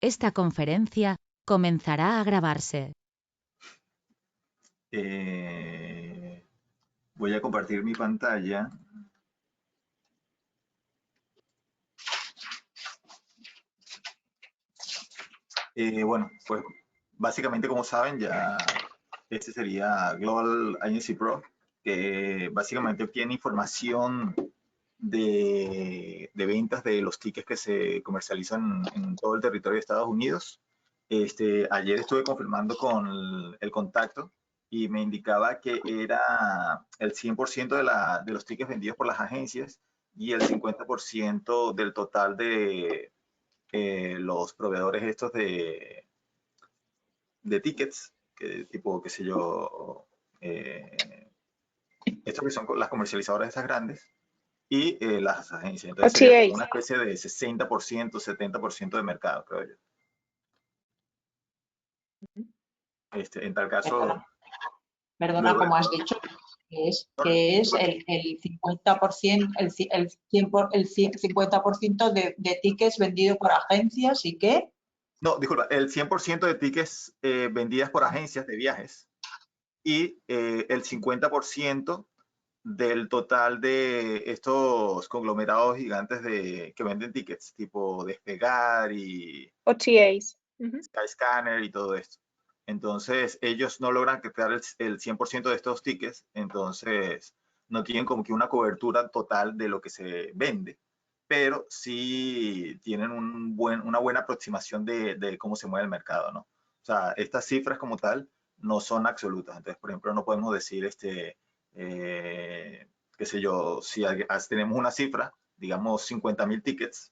Esta conferencia comenzará a grabarse. Voy a compartir mi pantalla. Bueno, pues básicamente, como saben, ya este sería Global Agency Pro, que básicamente obtiene información de ventas de los tickets que se comercializan en todo el territorio de Estados Unidos. Ayer estuve confirmando con el contacto y me indicaba que era el 100% de los tickets vendidos por las agencias y el 50% del total de los proveedores estos de tickets, que tipo, qué sé yo, estos que son las comercializadoras estas grandes y las agencias. Entonces sería como OTAs. una especie de 60%, 70% de mercado, creo yo. En tal caso, Perdona, luego como has dicho, que es el 50%, el 50% de tickets vendidos por agencias y qué. no, disculpa, el 100% de tickets vendidas por agencias de viajes y el 50% del total de estos conglomerados gigantes que venden tickets, tipo Despegar y OTAs. Skyscanner y todo esto. Entonces, ellos no logran crear el 100% de estos tickets, entonces no tienen como que una cobertura total de lo que se vende, pero sí tienen una buena aproximación de cómo se mueve el mercado, ¿no? O sea, estas cifras como tal no son absolutas. Entonces, por ejemplo, no podemos decir, qué sé yo, si tenemos una cifra, digamos 50.000 tickets,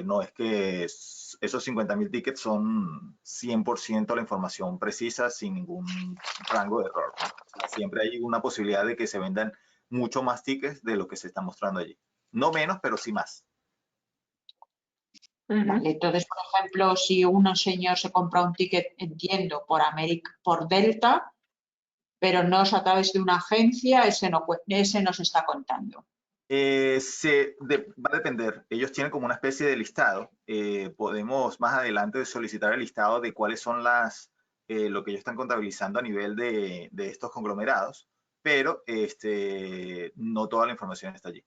no es que esos 50.000 tickets son 100% la información precisa sin ningún rango de error. O sea, siempre hay una posibilidad de que se vendan mucho más tickets de lo que se está mostrando allí. No menos, pero sí más. Vale, entonces, por ejemplo, si un señor se compra un ticket, entiendo, por Delta, pero no es a través de una agencia, ese no se está contando. Va a depender. Ellos tienen como una especie de listado. Podemos más adelante solicitar el listado de cuáles son lo que ellos están contabilizando a nivel de estos conglomerados, pero no toda la información está allí.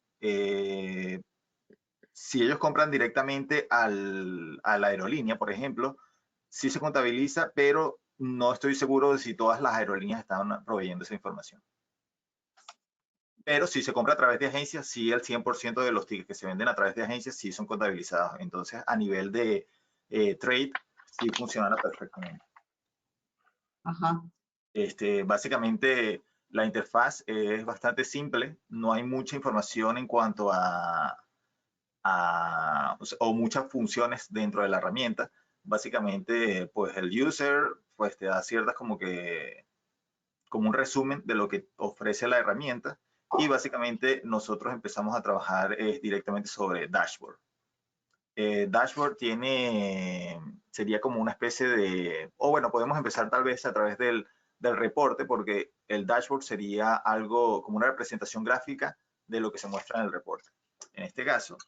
Si ellos compran directamente a la aerolínea, por ejemplo, sí se contabiliza, pero no estoy seguro de si todas las aerolíneas están proveyendo esa información. Pero si se compra a través de agencias, sí, el 100% de los tickets que se venden a través de agencias sí son contabilizados. Entonces, a nivel de trade, sí funciona perfectamente. Ajá. Básicamente, la interfaz es bastante simple. No hay mucha información en cuanto o muchas funciones dentro de la herramienta. Básicamente, pues el user pues te da ciertas como un resumen de lo que ofrece la herramienta y básicamente nosotros empezamos a trabajar directamente sobre dashboard. Dashboard sería como una especie de, o bueno, podemos empezar tal vez a través del reporte, porque el dashboard sería algo como una representación gráfica de lo que se muestra en el reporte. En este caso,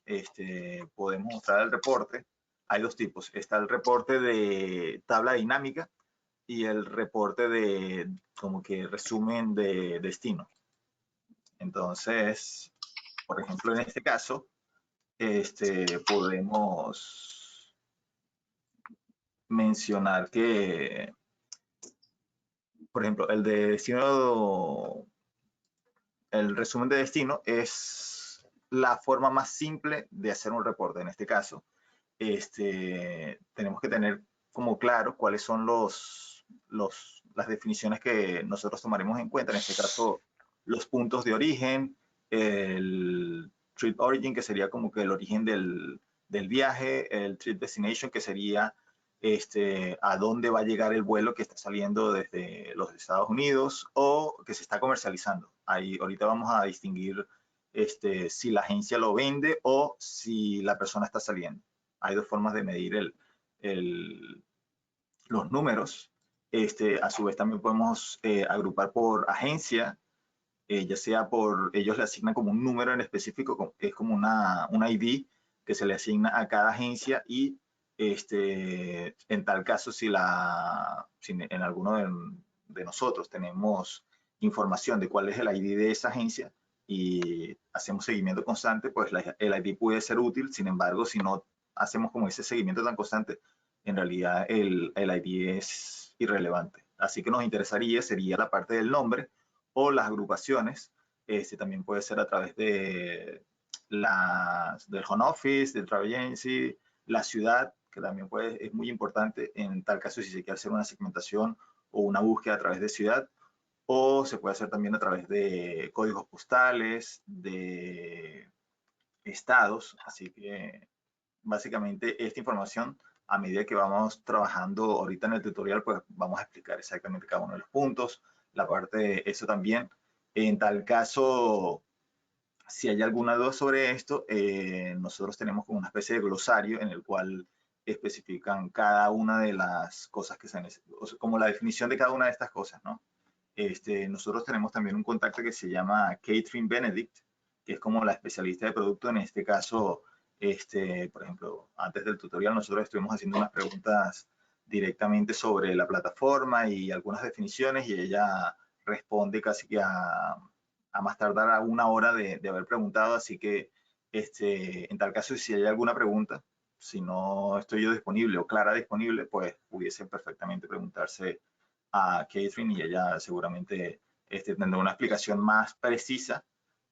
podemos mostrar el reporte. Hay dos tipos. Está el reporte de tabla dinámica y el reporte de como que resumen de destino. Entonces, por ejemplo, en este caso, podemos mencionar que, por ejemplo, el de destino, el resumen de destino es la forma más simple de hacer un reporte. En este caso, tenemos que tener como claro cuáles son las definiciones que nosotros tomaremos en cuenta. En este caso, los puntos de origen, el trip origin, que sería como que el origen del viaje, el trip destination, que sería a dónde va a llegar el vuelo que está saliendo desde los Estados Unidos o que se está comercializando. Ahí ahorita vamos a distinguir si la agencia lo vende o si la persona está saliendo. Hay dos formas de medir los números. A su vez también podemos agrupar por agencia, ya sea ellos le asignan como un número en específico, que es como una ID que se le asigna a cada agencia y En tal caso, si en alguno de nosotros tenemos información de cuál es el ID de esa agencia y hacemos seguimiento constante, pues el ID puede ser útil. Sin embargo, si no hacemos como ese seguimiento tan constante, en realidad el ID es irrelevante. Así que nos interesaría, sería la parte del nombre o las agrupaciones. También puede ser a través de del home office, del travel agency, la ciudad, que también es muy importante en tal caso si se quiere hacer una segmentación o una búsqueda a través de ciudad, o se puede hacer también a través de códigos postales, de estados. Así que básicamente esta información, a medida que vamos trabajando ahorita en el tutorial, pues vamos a explicar exactamente cada uno de los puntos, la parte de eso también. En tal caso, si hay alguna duda sobre esto, nosotros tenemos como una especie de glosario en el cual especifican cada una de las cosas que se necesitan, o sea, como la definición de cada una de estas cosas, ¿no? Nosotros tenemos también un contacto que se llama Catherine Benedict, que es como la especialista de producto. En este caso, por ejemplo, antes del tutorial nosotros estuvimos haciendo unas preguntas directamente sobre la plataforma y algunas definiciones, y ella responde casi que a más tardar a una hora de haber preguntado. Así que en tal caso, si hay alguna pregunta, si no estoy yo disponible o Clara disponible, pues pudiesen perfectamente preguntarse a Catherine y ella seguramente tendrá una explicación más precisa.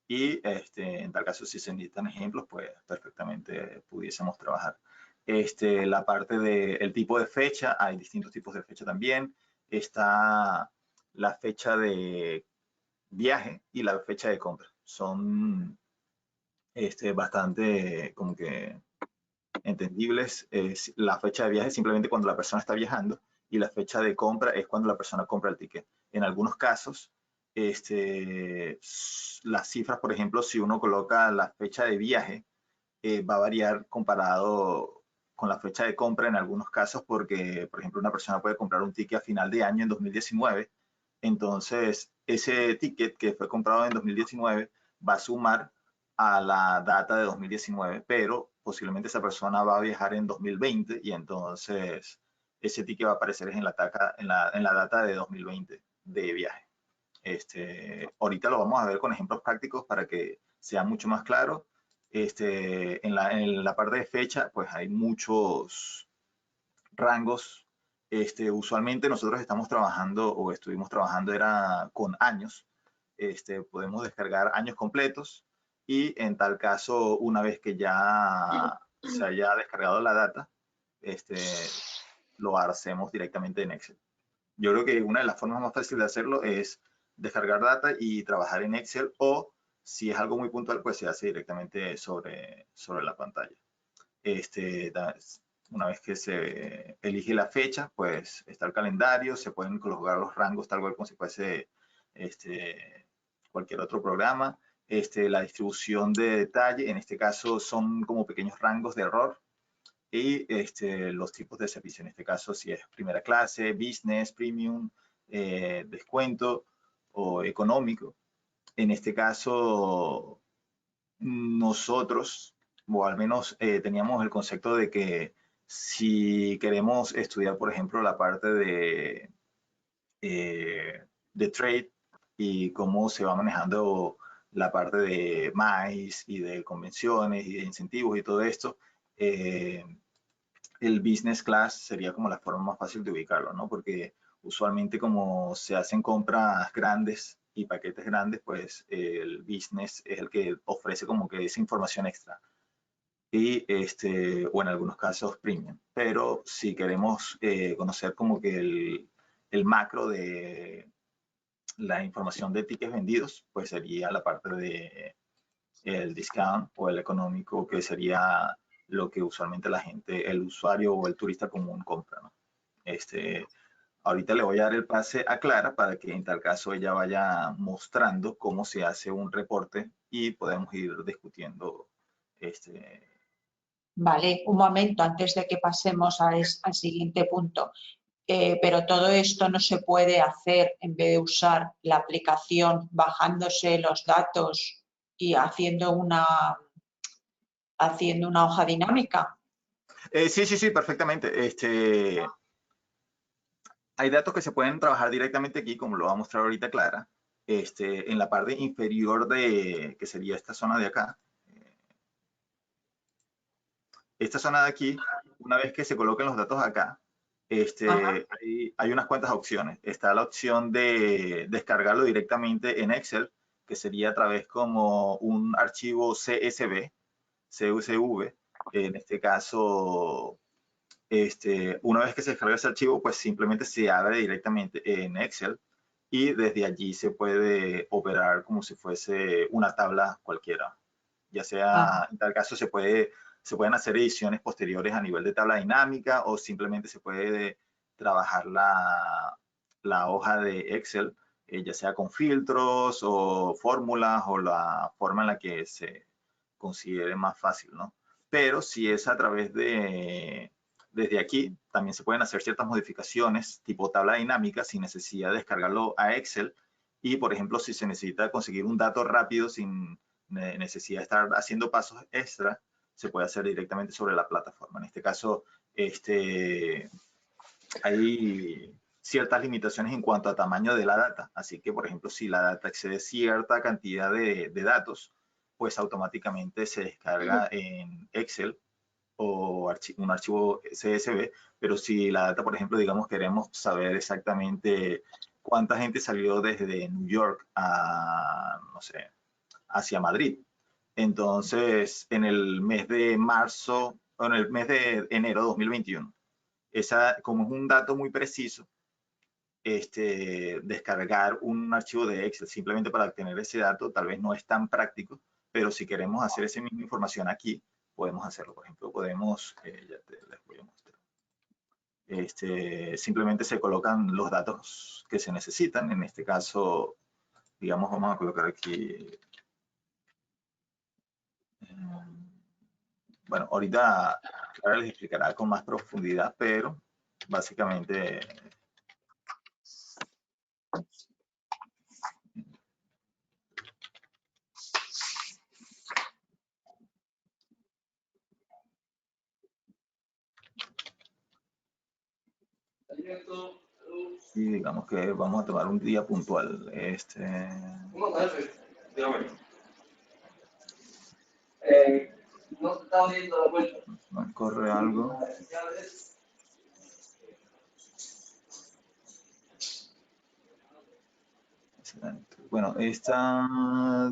Y en tal caso, si se necesitan ejemplos, pues perfectamente pudiésemos trabajar. La parte del tipo de fecha, hay distintos tipos de fecha también. Está la fecha de viaje y la fecha de compra. Son bastante como que entendibles. La fecha de viaje es simplemente cuando la persona está viajando, y la fecha de compra es cuando la persona compra el ticket. En algunos casos, las cifras, por ejemplo, si uno coloca la fecha de viaje, va a variar comparado con la fecha de compra en algunos casos, porque, por ejemplo, una persona puede comprar un ticket a final de año en 2019. Entonces, ese ticket que fue comprado en 2019 va a sumar a la data de 2019, pero posiblemente esa persona va a viajar en 2020 y entonces ese ticket va a aparecer en la data de 2020 de viaje. Ahorita lo vamos a ver con ejemplos prácticos para que sea mucho más claro. En la parte de fecha, pues hay muchos rangos. Usualmente nosotros estamos trabajando o estuvimos trabajando era con años. Podemos descargar años completos, y en tal caso, una vez que ya se haya descargado la data, lo hacemos directamente en Excel. Yo creo que una de las formas más fáciles de hacerlo es descargar data y trabajar en Excel, o si es algo muy puntual, pues se hace directamente sobre la pantalla. Una vez que se elige la fecha, pues está el calendario, se pueden colocar los rangos tal cual como si fuese cualquier otro programa. La distribución de detalle, en este caso son como pequeños rangos de error, y los tipos de servicio, en este caso si es primera clase, business, premium, descuento o económico. En este caso, nosotros, o al menos teníamos el concepto de que si queremos estudiar, por ejemplo, la parte de trade y cómo se va manejando la parte de MICE y de convenciones y de incentivos y todo esto, el business class sería como la forma más fácil de ubicarlo, ¿no? Porque usualmente como se hacen compras grandes y paquetes grandes, pues el business es el que ofrece como que esa información extra. Y o en algunos casos premium. Pero si queremos conocer como que el macro de la información de tickets vendidos, pues sería la parte de el discount o el económico, que sería lo que usualmente la gente, el usuario o el turista común compra, ¿no? Ahorita le voy a dar el pase a Clara para que en tal caso ella vaya mostrando cómo se hace un reporte y podemos ir discutiendo. Vale, un momento antes de que pasemos al siguiente punto. Pero todo esto no se puede hacer en vez de usar la aplicación, bajándose los datos y haciendo una hoja dinámica. Sí, perfectamente. Hay datos que se pueden trabajar directamente aquí, como lo va a mostrar ahorita Clara, en la parte inferior de, que sería esta zona de acá. Esta zona de aquí, una vez que se coloquen los datos acá, hay unas cuantas opciones. Está la opción de descargarlo directamente en Excel, que sería a través como un archivo CSV, CSV. En este caso, una vez que se descarga ese archivo, pues simplemente se abre directamente en Excel y desde allí se puede operar como si fuese una tabla cualquiera. Ya sea, en tal caso, se pueden hacer ediciones posteriores a nivel de tabla dinámica o simplemente se puede trabajar la hoja de Excel, ya sea con filtros o fórmulas o la forma en la que se considere más fácil, ¿no? Pero si es a través de, desde aquí, también se pueden hacer ciertas modificaciones tipo tabla dinámica sin necesidad de descargarlo a Excel. Y, por ejemplo, si se necesita conseguir un dato rápido sin necesidad de estar haciendo pasos extra, se puede hacer directamente sobre la plataforma. En este caso, hay ciertas limitaciones en cuanto a tamaño de la data. Así que, por ejemplo, si la data excede cierta cantidad de datos, pues automáticamente se descarga en Excel o un archivo CSV, pero si la data, por ejemplo, digamos, queremos saber exactamente cuánta gente salió desde New York a, no sé, hacia Madrid. Entonces, en el mes de marzo, o en el mes de enero de 2021, como es un dato muy preciso, descargar un archivo de Excel simplemente para obtener ese dato tal vez no es tan práctico, pero si queremos hacer esa misma información aquí, podemos hacerlo. Por ejemplo, podemos, les voy a mostrar. Simplemente se colocan los datos que se necesitan. En este caso, digamos, vamos a colocar aquí. Bueno, ahorita Clara les explicará con más profundidad, pero básicamente y digamos que vamos a tomar un día puntual. No se está viendo la vuelta. Corre algo. Bueno, esta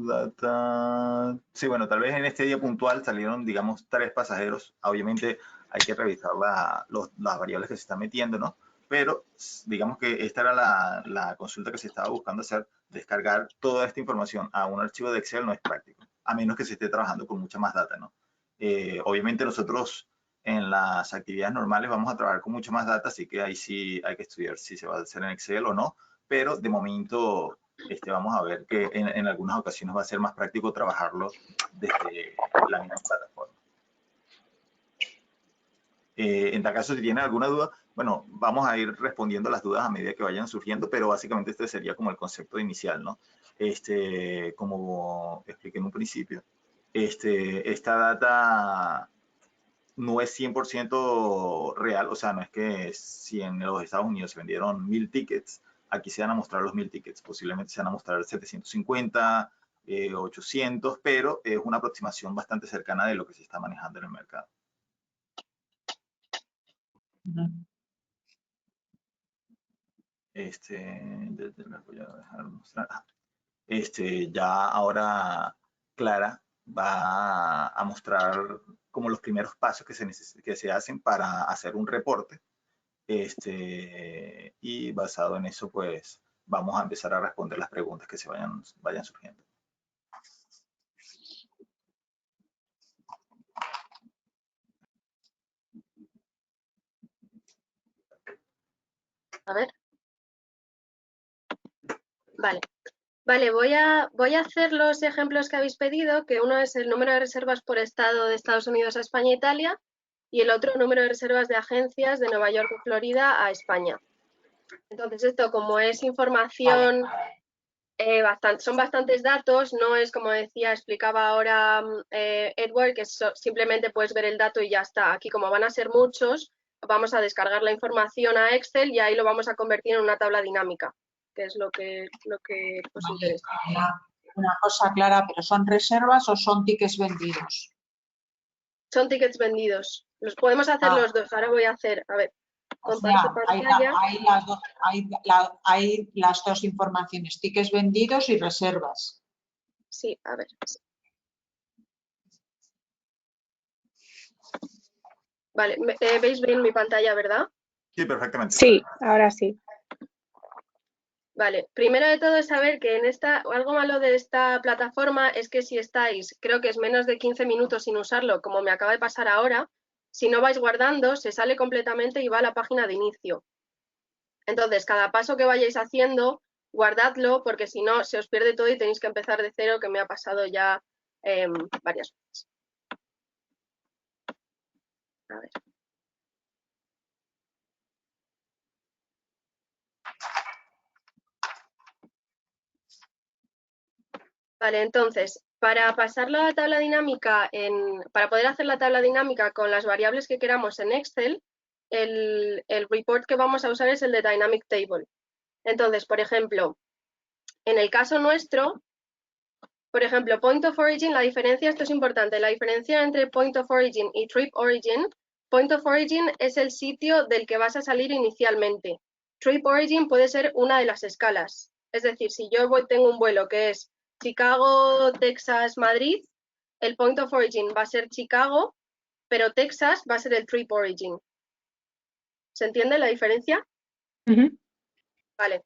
data, sí, bueno, tal vez en este día puntual salieron, digamos, 3 pasajeros. Obviamente hay que revisar las variables que se están metiendo, ¿no? Pero digamos que esta era la consulta que se estaba buscando hacer. Descargar toda esta información a un archivo de Excel no es práctico, a menos que se esté trabajando con mucha más data, ¿no? Obviamente nosotros en las actividades normales vamos a trabajar con mucha más data, así que ahí sí hay que estudiar si se va a hacer en Excel o no, pero de momento vamos a ver que en algunas ocasiones va a ser más práctico trabajarlo desde la misma plataforma. En tal caso, si tienen alguna duda, bueno, vamos a ir respondiendo las dudas a medida que vayan surgiendo, pero básicamente este sería como el concepto inicial, ¿no? Como expliqué en un principio, esta data no es 100% real, o sea, no es que si en los Estados Unidos se vendieron 1000 tickets, aquí se van a mostrar los 1000 tickets, posiblemente se van a mostrar 750, 800, pero es una aproximación bastante cercana de lo que se está manejando en el mercado. Les voy a dejar mostrar. Ya ahora Clara va a mostrar como los primeros pasos que se hacen para hacer un reporte. Y basado en eso, pues vamos a empezar a responder las preguntas que se vayan surgiendo. A ver. Vale, voy a hacer los ejemplos que habéis pedido, que uno es el número de reservas por estado de Estados Unidos a España e Italia, y el otro número de reservas de agencias de Nueva York y Florida a España. Entonces esto, como es información Son bastantes datos, no es como explicaba ahora Edward, que simplemente puedes ver el dato y ya está. Aquí, como van a ser muchos, vamos a descargar la información a Excel y ahí lo vamos a convertir en una tabla dinámica, que es lo que os interesa. Una cosa clara, ¿pero son reservas o son tickets vendidos? Son tickets vendidos. Los podemos hacer los dos. Ahora voy a hacer, a ver, comparto pantalla. Hay las dos informaciones, tickets vendidos y reservas. Sí, a ver. Vale, ¿veis bien mi pantalla, verdad? Sí, perfectamente. Sí, ahora sí. Vale, primero de todo es saber que algo malo de esta plataforma es que si estáis, creo que es menos de 15 minutos sin usarlo, como me acaba de pasar ahora, si no vais guardando, se sale completamente y va a la página de inicio. Entonces, cada paso que vayáis haciendo, guardadlo, porque si no, se os pierde todo y tenéis que empezar de cero, que me ha pasado ya varias veces. A ver. Vale, entonces, para pasarlo a la tabla dinámica, para poder hacer la tabla dinámica con las variables que queramos en Excel, el report que vamos a usar es el de Dynamic Table. Entonces, por ejemplo, en el caso nuestro, por ejemplo, Point of Origin, la diferencia, esto es importante, la diferencia entre Point of Origin y Trip Origin, Point of Origin es el sitio del que vas a salir inicialmente. Trip Origin puede ser una de las escalas. Es decir, si yo tengo un vuelo que es Chicago, Texas, Madrid, el Point of Origin va a ser Chicago, pero Texas va a ser el Trip Origin. ¿Se entiende la diferencia? Vale.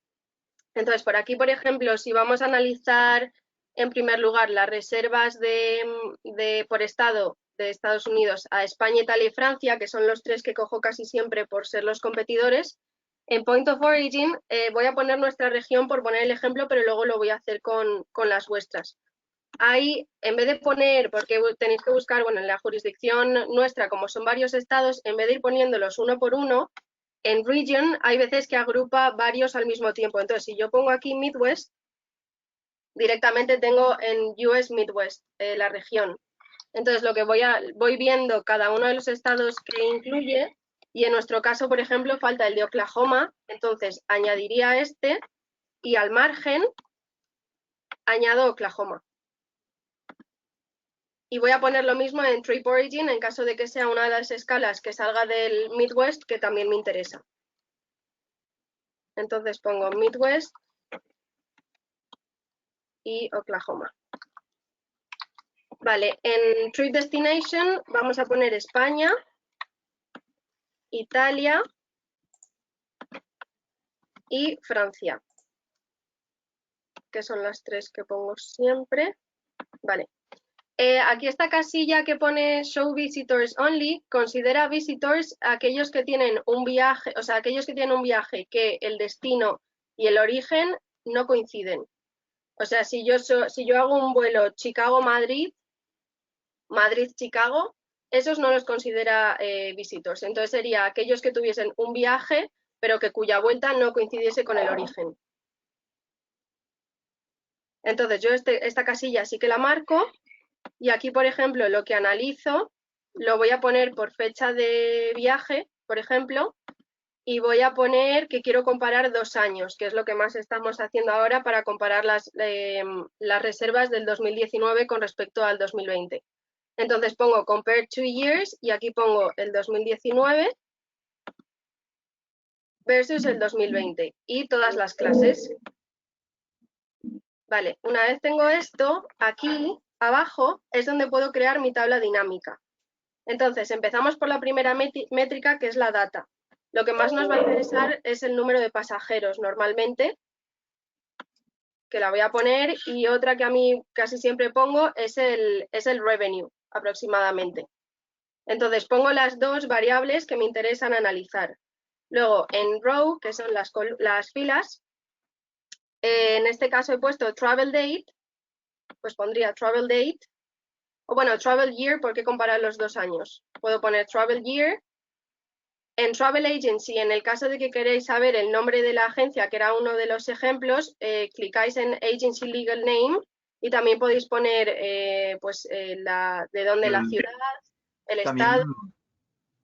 Entonces, por aquí, por ejemplo, si vamos a analizar en primer lugar las reservas por estado de Estados Unidos a España, Italia y Francia, que son los tres que cojo casi siempre por ser los competidores, en Point of Origin voy a poner nuestra región por poner el ejemplo, pero luego lo voy a hacer con las vuestras. Ahí, en vez de poner, porque tenéis que buscar, bueno, en la jurisdicción nuestra, como son varios estados, en vez de ir poniéndolos uno por uno, en region hay veces que agrupa varios al mismo tiempo. Entonces, si yo pongo aquí Midwest, directamente tengo en US Midwest, la región. Entonces, lo que voy viendo cada uno de los estados que incluye, y en nuestro caso, por ejemplo, falta el de Oklahoma, entonces añadiría este, y al margen añado Oklahoma. Y voy a poner lo mismo en Trip Origin en caso de que sea una de las escalas que salga del Midwest, que también me interesa. Entonces pongo Midwest y Oklahoma. Vale, en Trip Destination vamos a poner España, Italia y Francia, que son las tres que pongo siempre. Vale. Aquí esta casilla que pone Show Visitors Only considera visitors aquellos que tienen un viaje, o sea, aquellos que tienen un viaje que el destino y el origen no coinciden. O sea, si yo hago un vuelo Chicago-Madrid, Madrid-Chicago, esos no los considera visitors. Entonces sería aquellos que tuviesen un viaje, pero que cuya vuelta no coincidiese con el origen. Entonces yo esta casilla sí que la marco. Y aquí, por ejemplo, lo que analizo lo voy a poner por fecha de viaje, por ejemplo, y voy a poner que quiero comparar 2 años, que es lo que más estamos haciendo ahora para comparar las reservas del 2019 con respecto al 2020. Entonces pongo Compare 2 years y aquí pongo el 2019 versus el 2020 y todas las clases. Vale, una vez tengo esto, aquí abajo es donde puedo crear mi tabla dinámica. Entonces, empezamos por la primera métrica, que es la data. Lo que más nos va a interesar es el número de pasajeros, normalmente, que la voy a poner, y otra que a mí casi siempre pongo es el revenue, aproximadamente. Entonces, pongo las dos variables que me interesan analizar. Luego, en row, que son las filas, en este caso he puesto travel date, pues pondría travel date, o bueno, travel year, porque comparar los 2 años. Puedo poner travel year En Travel Agency, en el caso de que queréis saber el nombre de la agencia, que era uno de los ejemplos, clicáis en Agency Legal Name y también podéis poner de dónde la ciudad, el También estado.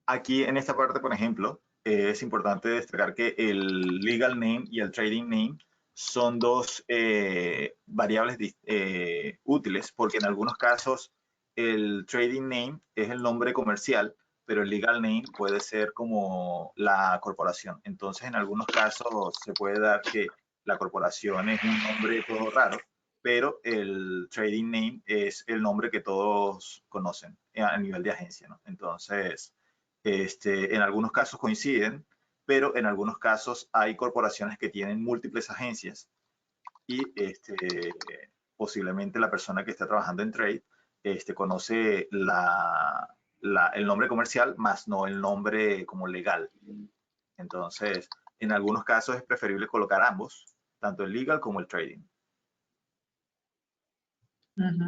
aquí en esta parte, por ejemplo, es importante destacar que el legal name y el trading name son dos variables útiles, porque en algunos casos el trading name es el nombre comercial, pero el legal name puede ser como la corporación. Entonces, en algunos casos se puede dar que la corporación es un nombre todo raro, pero el trading name es el nombre que todos conocen a nivel de agencia, ¿no? Entonces, en algunos casos coinciden, pero en algunos casos hay corporaciones que tienen múltiples agencias y posiblemente la persona que está trabajando en trade conoce el nombre comercial, más no el nombre como legal. Entonces, en algunos casos es preferible colocar ambos, tanto el legal como el trading.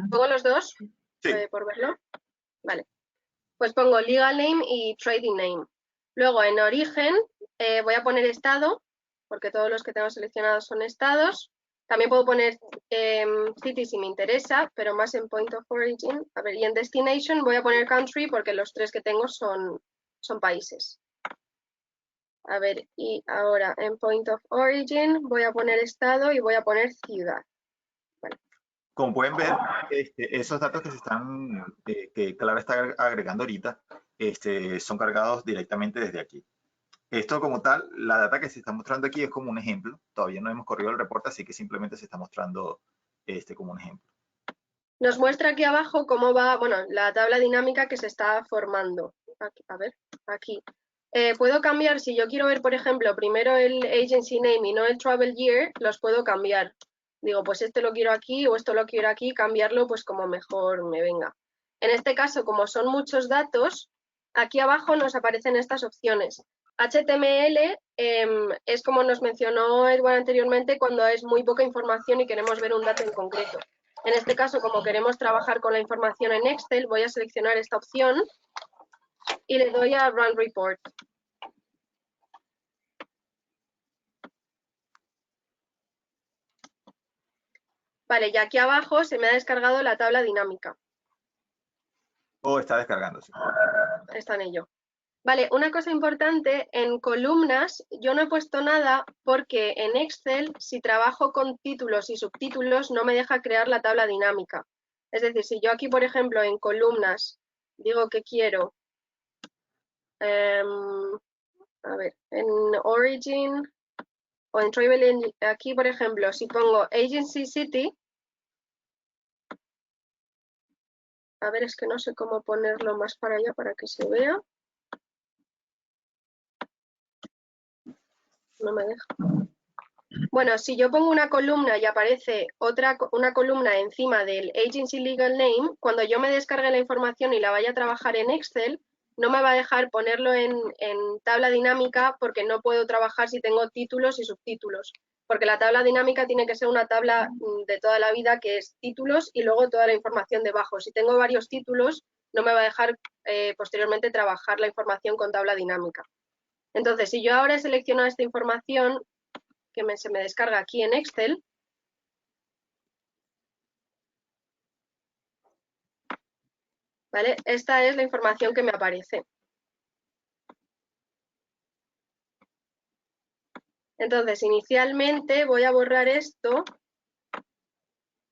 ¿Pongo los dos? Sí. Por verlo. Vale. Pues pongo legal name y trading name. Luego en origen voy a poner estado, porque todos los que tengo seleccionados son estados. También puedo poner city si me interesa, pero más en point of origin. A ver, y en destination voy a poner country porque los tres que tengo son países. A ver, y ahora en point of origin voy a poner estado y voy a poner ciudad. Vale. Como pueden ver, esos datos que que Clara está agregando ahorita, son cargados directamente desde aquí. Esto como tal, la data que se está mostrando aquí es como un ejemplo. Todavía no hemos corrido el reporte, así que simplemente se está mostrando como un ejemplo. Nos muestra aquí abajo cómo va, bueno, la tabla dinámica que se está formando. Aquí, a ver, aquí. Puedo cambiar, si yo quiero ver, por ejemplo, primero el agency name y no el travel year, los puedo cambiar. Digo, pues este lo quiero aquí o esto lo quiero aquí, cambiarlo pues como mejor me venga. En este caso, como son muchos datos, aquí abajo nos aparecen estas opciones. HTML es como nos mencionó Edward anteriormente, cuando es muy poca información y queremos ver un dato en concreto. En este caso, como queremos trabajar con la información en Excel, voy a seleccionar esta opción y le doy a Run Report. Vale, y aquí abajo se me ha descargado la tabla dinámica. Está descargándose. Está en ello. Vale, una cosa importante, en columnas yo no he puesto nada porque en Excel, si trabajo con títulos y subtítulos, no me deja crear la tabla dinámica. Es decir, si yo aquí, por ejemplo, en columnas digo que quiero, a ver, en Origin o en Travel, aquí, por ejemplo, si pongo Agency City, a ver, es que no sé cómo ponerlo más para allá para que se vea. No me deja. Bueno, si yo pongo una columna y aparece una columna encima del Agency Legal Name, cuando yo me descargue la información y la vaya a trabajar en Excel, no me va a dejar ponerlo en tabla dinámica porque no puedo trabajar si tengo títulos y subtítulos. Porque la tabla dinámica tiene que ser una tabla de toda la vida que es títulos y luego toda la información debajo. Si tengo varios títulos, no me va a dejar posteriormente trabajar la información con tabla dinámica. Entonces, si yo ahora he seleccionado esta información que se me descarga aquí en Excel, ¿vale? Esta es la información que me aparece. Entonces, inicialmente voy a borrar esto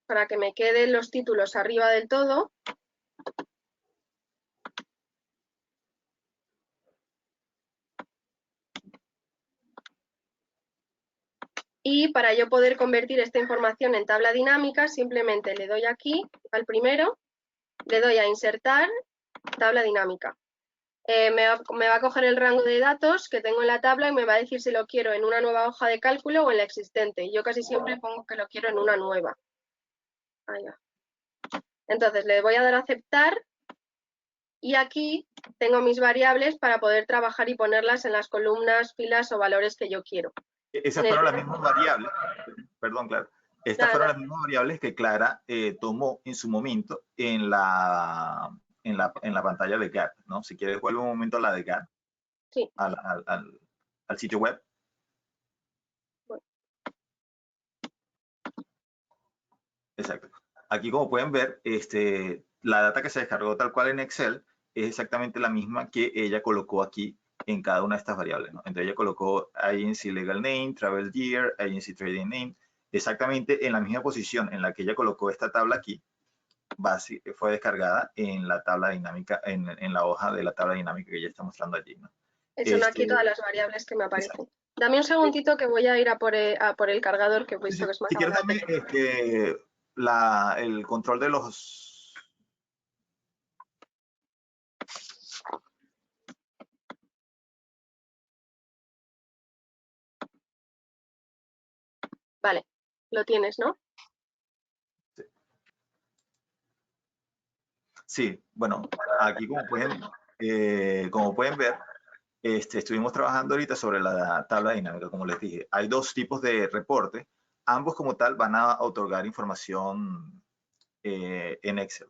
para que me queden los títulos arriba del todo. Y para yo poder convertir esta información en tabla dinámica, simplemente le doy aquí al primero, le doy a insertar tabla dinámica. Me va a coger el rango de datos que tengo en la tabla y me va a decir si lo quiero en una nueva hoja de cálculo o en la existente. Yo casi siempre pongo que lo quiero en una nueva. Ahí va. Entonces le voy a dar a aceptar y aquí tengo mis variables para poder trabajar y ponerlas en las columnas, filas o valores que yo quiero. Esas fueron las mismas variables, perdón, Clara. Estas fueron las mismas variables que Clara tomó en su momento en la pantalla de GAT, ¿no? Si quieres, vuelve un momento a la de GAT. Sí. al sitio web. Bueno. Exacto. Aquí, como pueden ver, la data que se descargó tal cual en Excel es exactamente la misma que ella colocó aquí en cada una de estas variables, ¿no? Entonces ella colocó Agency Legal Name, Travel Year, Agency Trading Name, exactamente en la misma posición en la que ella colocó esta tabla aquí, fue descargada en la tabla dinámica, en la hoja de la tabla dinámica que ella está mostrando allí, ¿no? Son aquí todas las variables que me aparecen. Exacto. Dame un segundito que voy a ir a por el cargador, que he visto que es más Si quieres ahora. también el control de los... Vale, lo tienes, ¿no? Sí, bueno, aquí como pueden ver, estuvimos trabajando ahorita sobre la tabla dinámica, como les dije. Hay dos tipos de reporte. Ambos como tal van a otorgar información en Excel.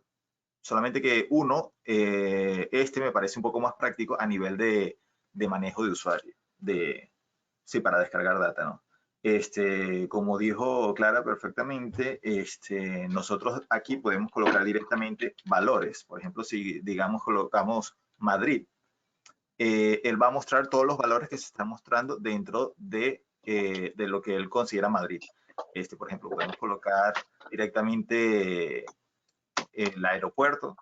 Solamente que uno, me parece un poco más práctico a nivel de manejo de usuario, sí, para descargar data, ¿no? Como dijo Clara perfectamente, nosotros aquí podemos colocar directamente valores. Por ejemplo, si digamos colocamos Madrid, él va a mostrar todos los valores que se están mostrando dentro de lo que él considera Madrid. Por ejemplo, podemos colocar directamente el aeropuerto,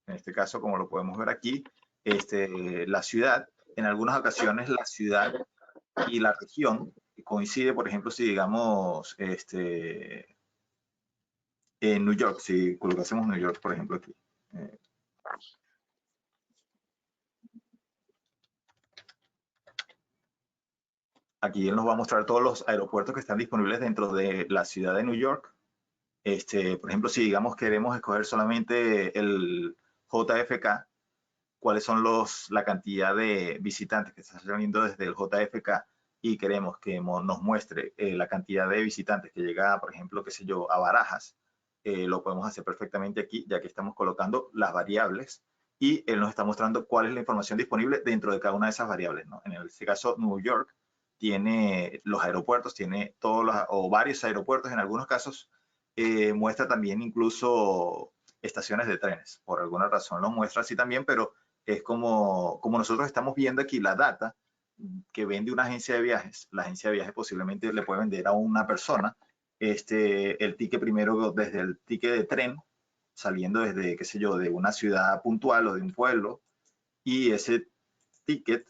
en este caso, como lo podemos ver aquí, la ciudad. En algunas ocasiones la ciudad y la región coincide, por ejemplo, si digamos en New York, si colocásemos New York, por ejemplo, aquí. Aquí él nos va a mostrar todos los aeropuertos que están disponibles dentro de la ciudad de New York. Por ejemplo, si digamos queremos escoger solamente el JFK, cuáles son la cantidad de visitantes que están saliendo desde el JFK y queremos que nos muestre la cantidad de visitantes que llega, por ejemplo, qué sé yo, a Barajas, lo podemos hacer perfectamente aquí, ya que estamos colocando las variables y él nos está mostrando cuál es la información disponible dentro de cada una de esas variables, ¿no? En este caso, New York tiene los aeropuertos, tiene o varios aeropuertos, en algunos casos muestra también incluso estaciones de trenes, por alguna razón lo muestra así también, pero es como nosotros estamos viendo aquí la data que vende una agencia de viajes. La agencia de viajes posiblemente le puede vender a una persona el ticket primero desde el ticket de tren, saliendo desde, qué sé yo, de una ciudad puntual o de un pueblo, y ese ticket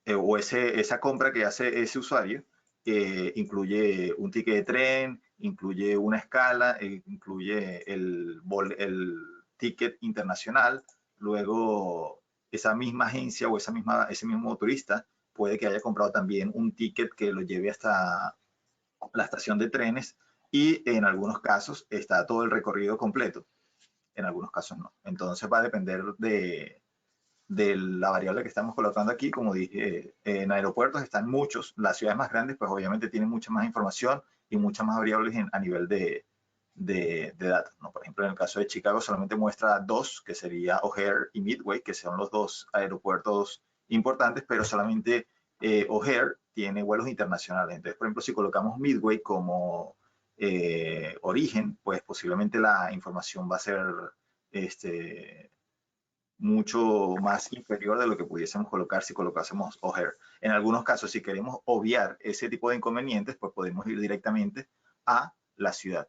o esa compra que hace ese usuario incluye un ticket de tren, incluye una escala, incluye el ticket internacional. Luego, esa misma agencia o ese mismo motorista puede que haya comprado también un ticket que lo lleve hasta la estación de trenes y en algunos casos está todo el recorrido completo, en algunos casos no. Entonces va a depender de la variable que estamos colocando aquí. Como dije, en aeropuertos están muchos, las ciudades más grandes pues obviamente tienen mucha más información y muchas más variables a nivel de datos, ¿no? Por ejemplo, en el caso de Chicago solamente muestra dos, que sería O'Hare y Midway, que son los dos aeropuertos importantes, pero solamente O'Hare tiene vuelos internacionales. Entonces, por ejemplo, si colocamos Midway como origen, pues posiblemente la información va a ser mucho más inferior de lo que pudiésemos colocar si colocásemos O'Hare. En algunos casos, si queremos obviar ese tipo de inconvenientes, pues podemos ir directamente a la ciudad.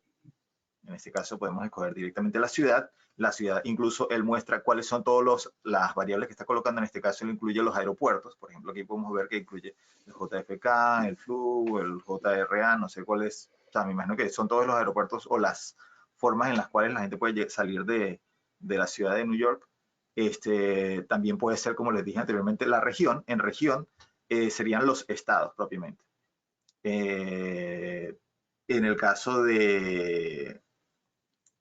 En este caso podemos escoger directamente la ciudad. La ciudad, incluso él muestra cuáles son todas las variables que está colocando. En este caso él incluye los aeropuertos. Por ejemplo, aquí podemos ver que incluye el JFK, el FLU, el JRA, no sé cuáles. O sea, me imagino que son todos los aeropuertos o las formas en las cuales la gente puede salir de la ciudad de New York. También puede ser, como les dije anteriormente, la región. En región serían los estados propiamente. En el caso de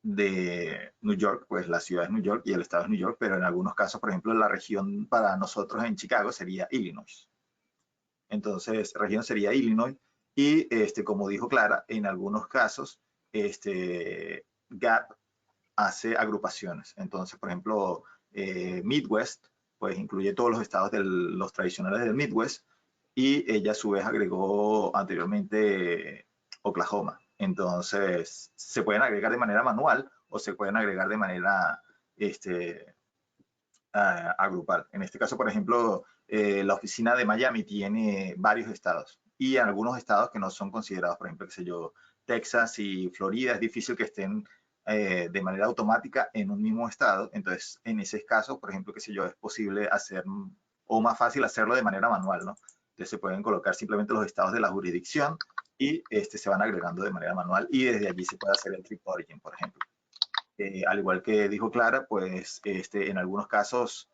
New York, pues la ciudad es New York y el estado es New York, pero en algunos casos, por ejemplo, la región para nosotros en Chicago sería Illinois. Entonces, región sería Illinois y, como dijo Clara, en algunos casos, Gap hace agrupaciones. Entonces, por ejemplo, Midwest pues incluye todos los estados los tradicionales del Midwest, y ella a su vez agregó anteriormente Oklahoma. Entonces, se pueden agregar de manera manual o se pueden agregar de manera agrupal. En este caso, por ejemplo, la oficina de Miami tiene varios estados, y algunos estados que no son considerados, por ejemplo, qué sé yo, Texas y Florida, es difícil que estén de manera automática en un mismo estado. Entonces, en ese caso, por ejemplo, qué sé yo, es posible hacer, o más fácil hacerlo de manera manual, ¿no? Entonces, se pueden colocar simplemente los estados de la jurisdicción y se van agregando de manera manual, y desde allí se puede hacer el trip origin, por ejemplo. Al igual que dijo Clara, pues en algunos casos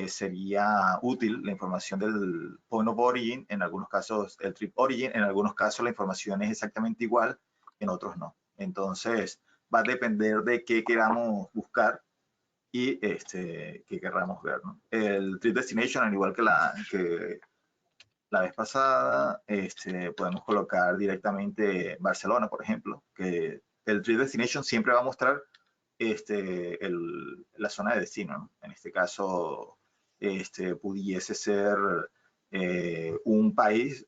sería útil la información del point of origin, en algunos casos el trip origin, en algunos casos la información es exactamente igual, en otros no. Entonces va a depender de qué queramos buscar y qué querramos ver, ¿no? El trip destination, al igual que la vez pasada, podemos colocar directamente Barcelona, por ejemplo, que el trip destination siempre va a mostrar la zona de destino, ¿no? En este caso, pudiese ser un país,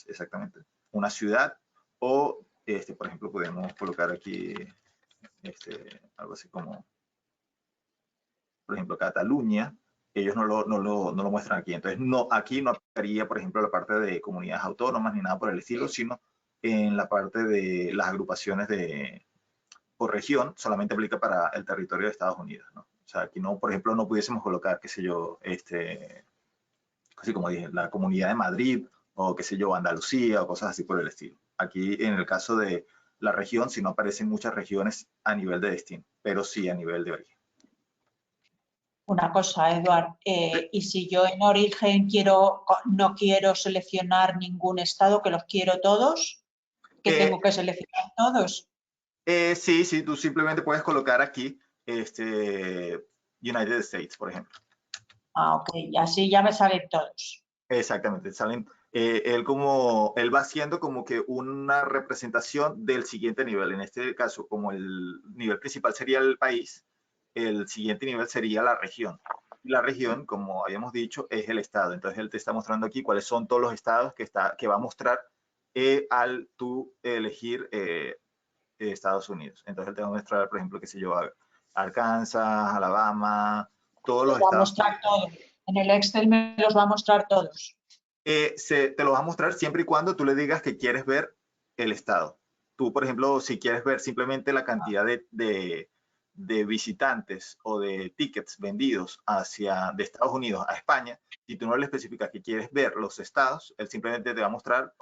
exactamente, una ciudad, o, por ejemplo, podemos colocar aquí algo así como, por ejemplo, Cataluña. Ellos no lo muestran aquí. Entonces, aquí no aplicaría, por ejemplo, la parte de comunidades autónomas ni nada por el estilo, sino en la parte de las agrupaciones por región, solamente aplica para el territorio de Estados Unidos, ¿no? O sea, aquí no, por ejemplo, no pudiésemos colocar, qué sé yo, así como dije, la Comunidad de Madrid, o qué sé yo, Andalucía, o cosas así por el estilo. Aquí, en el caso de la región, sí no aparecen muchas regiones a nivel de destino, pero sí a nivel de origen. Una cosa, Eduard, y si yo en origen no quiero seleccionar ningún estado, que los quiero todos, que tengo que seleccionar todos. Sí, tú simplemente puedes colocar aquí United States, por ejemplo. Ah, ok, así ya me salen todos. Exactamente, salen. Él va haciendo como que una representación del siguiente nivel. En este caso, como el nivel principal sería el país, el siguiente nivel sería la región. Y la región, como habíamos dicho, es el estado. Entonces él te está mostrando aquí cuáles son todos los estados que va a mostrar al tú elegir Estados Unidos. Entonces él te va a mostrar, por ejemplo, qué sé yo, Arkansas, Alabama, todos los Va a estados. mostrar todos. En el Excel me los va a mostrar todos. Te lo va a mostrar siempre y cuando tú le digas que quieres ver el estado. Tú, por ejemplo, si quieres ver simplemente la cantidad de visitantes o de tickets vendidos de Estados Unidos a España, si tú no le especificas que quieres ver los estados, él simplemente te va a mostrar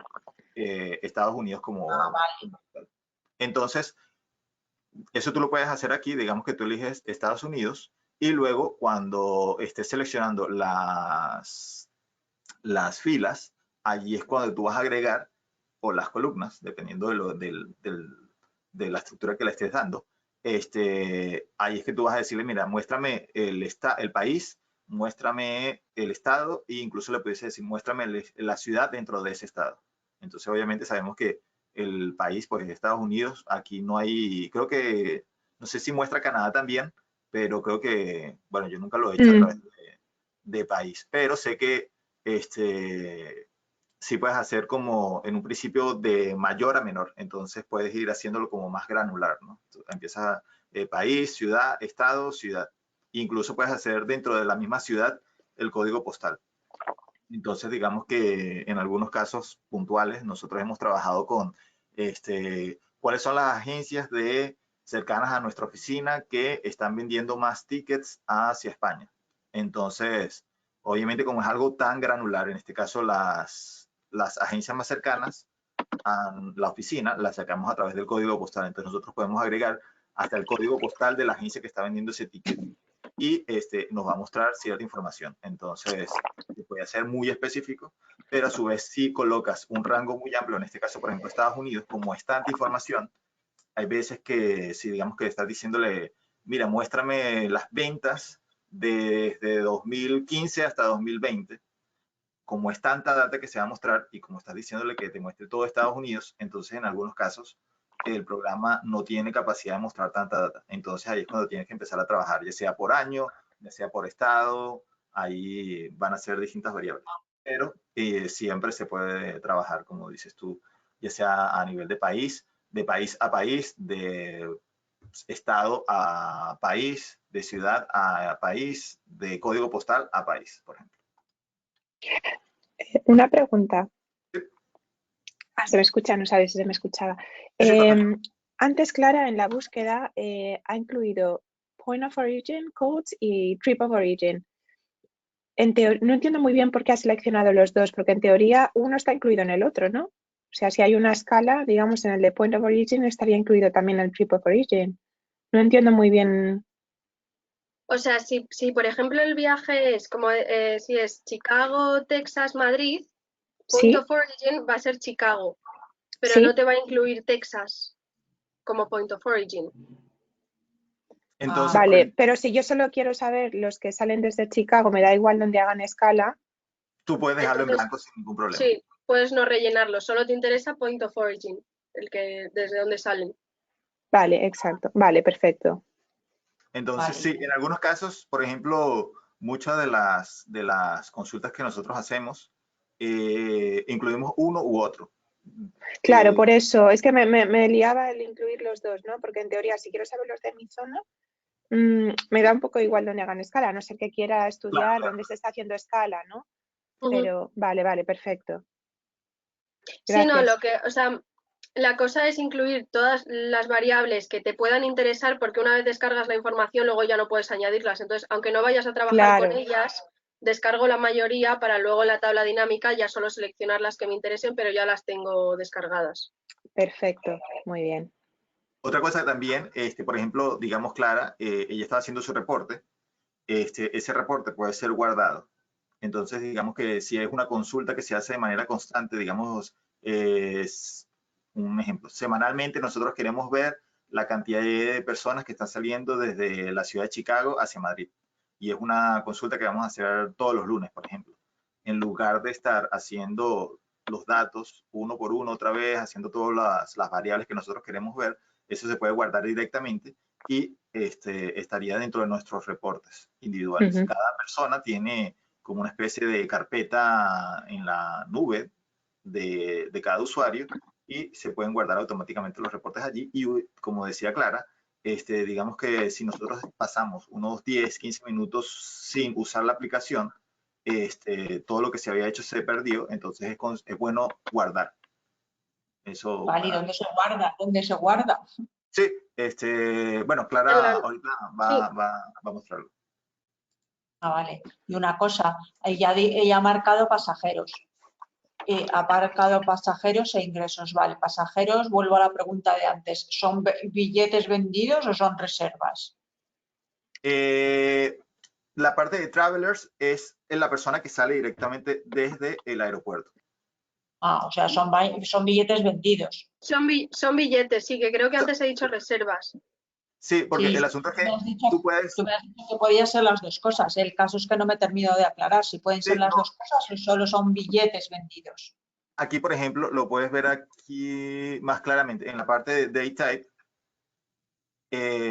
Estados Unidos como... Vale. Entonces, eso tú lo puedes hacer aquí, digamos que tú eliges Estados Unidos, y luego cuando estés seleccionando las filas, allí es cuando tú vas a agregar, o las columnas, dependiendo de la estructura que le estés dando, ahí es que tú vas a decirle, mira, muéstrame el país, muéstrame el estado, e incluso le puedes decir, muéstrame la ciudad dentro de ese estado. Entonces, obviamente sabemos que el país, pues, Estados Unidos, aquí no hay, creo que, no sé si muestra Canadá también, pero creo que, bueno, yo nunca lo he hecho a través de país, pero sé que sí puedes hacer como en un principio de mayor a menor, entonces puedes ir haciéndolo como más granular, ¿no? Empiezas país, ciudad, estado, ciudad. Incluso puedes hacer dentro de la misma ciudad el código postal. Entonces, digamos que en algunos casos puntuales nosotros hemos trabajado con cuáles son las agencias cercanas a nuestra oficina que están vendiendo más tickets hacia España. Entonces, obviamente, como es algo tan granular, en este caso las agencias más cercanas a la oficina las sacamos a través del código postal. Entonces nosotros podemos agregar hasta el código postal de la agencia que está vendiendo ese ticket, y nos va a mostrar cierta información. Entonces se puede hacer muy específico, pero a su vez si colocas un rango muy amplio, en este caso por ejemplo Estados Unidos, como es tanta información, hay veces que si digamos que estás diciéndole, mira, muéstrame las ventas desde 2015 hasta 2020, como es tanta data que se va a mostrar y como estás diciéndole que te muestre todo Estados Unidos, entonces en algunos casos el programa no tiene capacidad de mostrar tanta data. Entonces ahí es cuando tienes que empezar a trabajar, ya sea por año, ya sea por estado, ahí van a ser distintas variables. Pero siempre se puede trabajar, como dices tú, ya sea a nivel de país a país, de estado a país, de ciudad a país, de código postal a país, por ejemplo. Una pregunta. Se me escucha, no sabes si se me escuchaba. Antes, Clara, en la búsqueda ha incluido Point of Origin, Codes y Trip of Origin. No entiendo muy bien por qué ha seleccionado los dos, porque en teoría uno está incluido en el otro, ¿no? O sea, si hay una escala, digamos, en el de Point of Origin estaría incluido también el Trip of Origin. No entiendo muy bien. O sea, si por ejemplo el viaje es como si es Chicago, Texas, Madrid, Point ¿Sí? of Origin va a ser Chicago, pero ¿Sí? no te va a incluir Texas como Point of Origin. Entonces, Vale, pero si yo solo quiero saber los que salen desde Chicago, me da igual donde hagan escala. tú puedes dejarlo en Entonces, blanco sin ningún problema. Sí, puedes no rellenarlo, solo te interesa Point of Origin, el que desde donde salen. Vale, exacto. Vale, perfecto. Entonces, Vale. sí, en algunos casos, por ejemplo, muchas de las consultas que nosotros hacemos, incluimos uno u otro. Claro, por eso. Es que me liaba el incluir los dos, ¿no? Porque en teoría, si quiero saber los de mi zona, me da un poco igual donde hagan escala, a no ser que quiera estudiar Claro. dónde se está haciendo escala, ¿no? Ujú. Pero vale, perfecto. Sí, no, Gracias. o sea, la cosa es incluir todas las variables que te puedan interesar, porque una vez descargas la información, luego ya no puedes añadirlas. Entonces, aunque no vayas a trabajar con Claro. ellas, descargo la mayoría para luego en la tabla dinámica ya solo seleccionar las que me interesen, pero ya las tengo descargadas. Perfecto, muy bien. Otra cosa también, por ejemplo, digamos Clara, ella estaba haciendo su reporte, ese reporte puede ser guardado. Entonces, digamos que si es una consulta que se hace de manera constante, digamos, es un ejemplo, semanalmente nosotros queremos ver la cantidad de personas que están saliendo desde la ciudad de Chicago hacia Madrid. Y es una consulta que vamos a hacer todos los lunes, por ejemplo. En lugar de estar haciendo los datos uno por uno otra vez, haciendo todas las variables que nosotros queremos ver, eso se puede guardar directamente y estaría dentro de nuestros reportes individuales. Cada persona tiene como una especie de carpeta en la nube de cada usuario y se pueden guardar automáticamente los reportes allí. Y como decía Clara, digamos que si nosotros pasamos unos 10, 15 minutos sin usar la aplicación, todo lo que se había hecho se perdió, entonces es bueno guardar. Eso. Vale, ¿y dónde se guarda? ¿Dónde se guarda? Sí, bueno, Clara ahorita va a mostrarlo. Ah, vale. Y una cosa, ella ha marcado pasajeros. Ha marcado pasajeros e ingresos. Vale, pasajeros, vuelvo a la pregunta de antes. ¿Son billetes vendidos o son reservas? La parte de travelers es la persona que sale directamente desde el aeropuerto. Ah, o sea, son billetes vendidos. Son billetes, sí, que creo que antes he dicho reservas. Sí, porque Sí, el asunto es que tú puedes... Tú me has dicho que podían ser las dos cosas. El caso es que no me termino de aclarar si pueden ser las dos cosas o solo son billetes vendidos. Aquí, por ejemplo, lo puedes ver aquí más claramente en la parte de Date Type.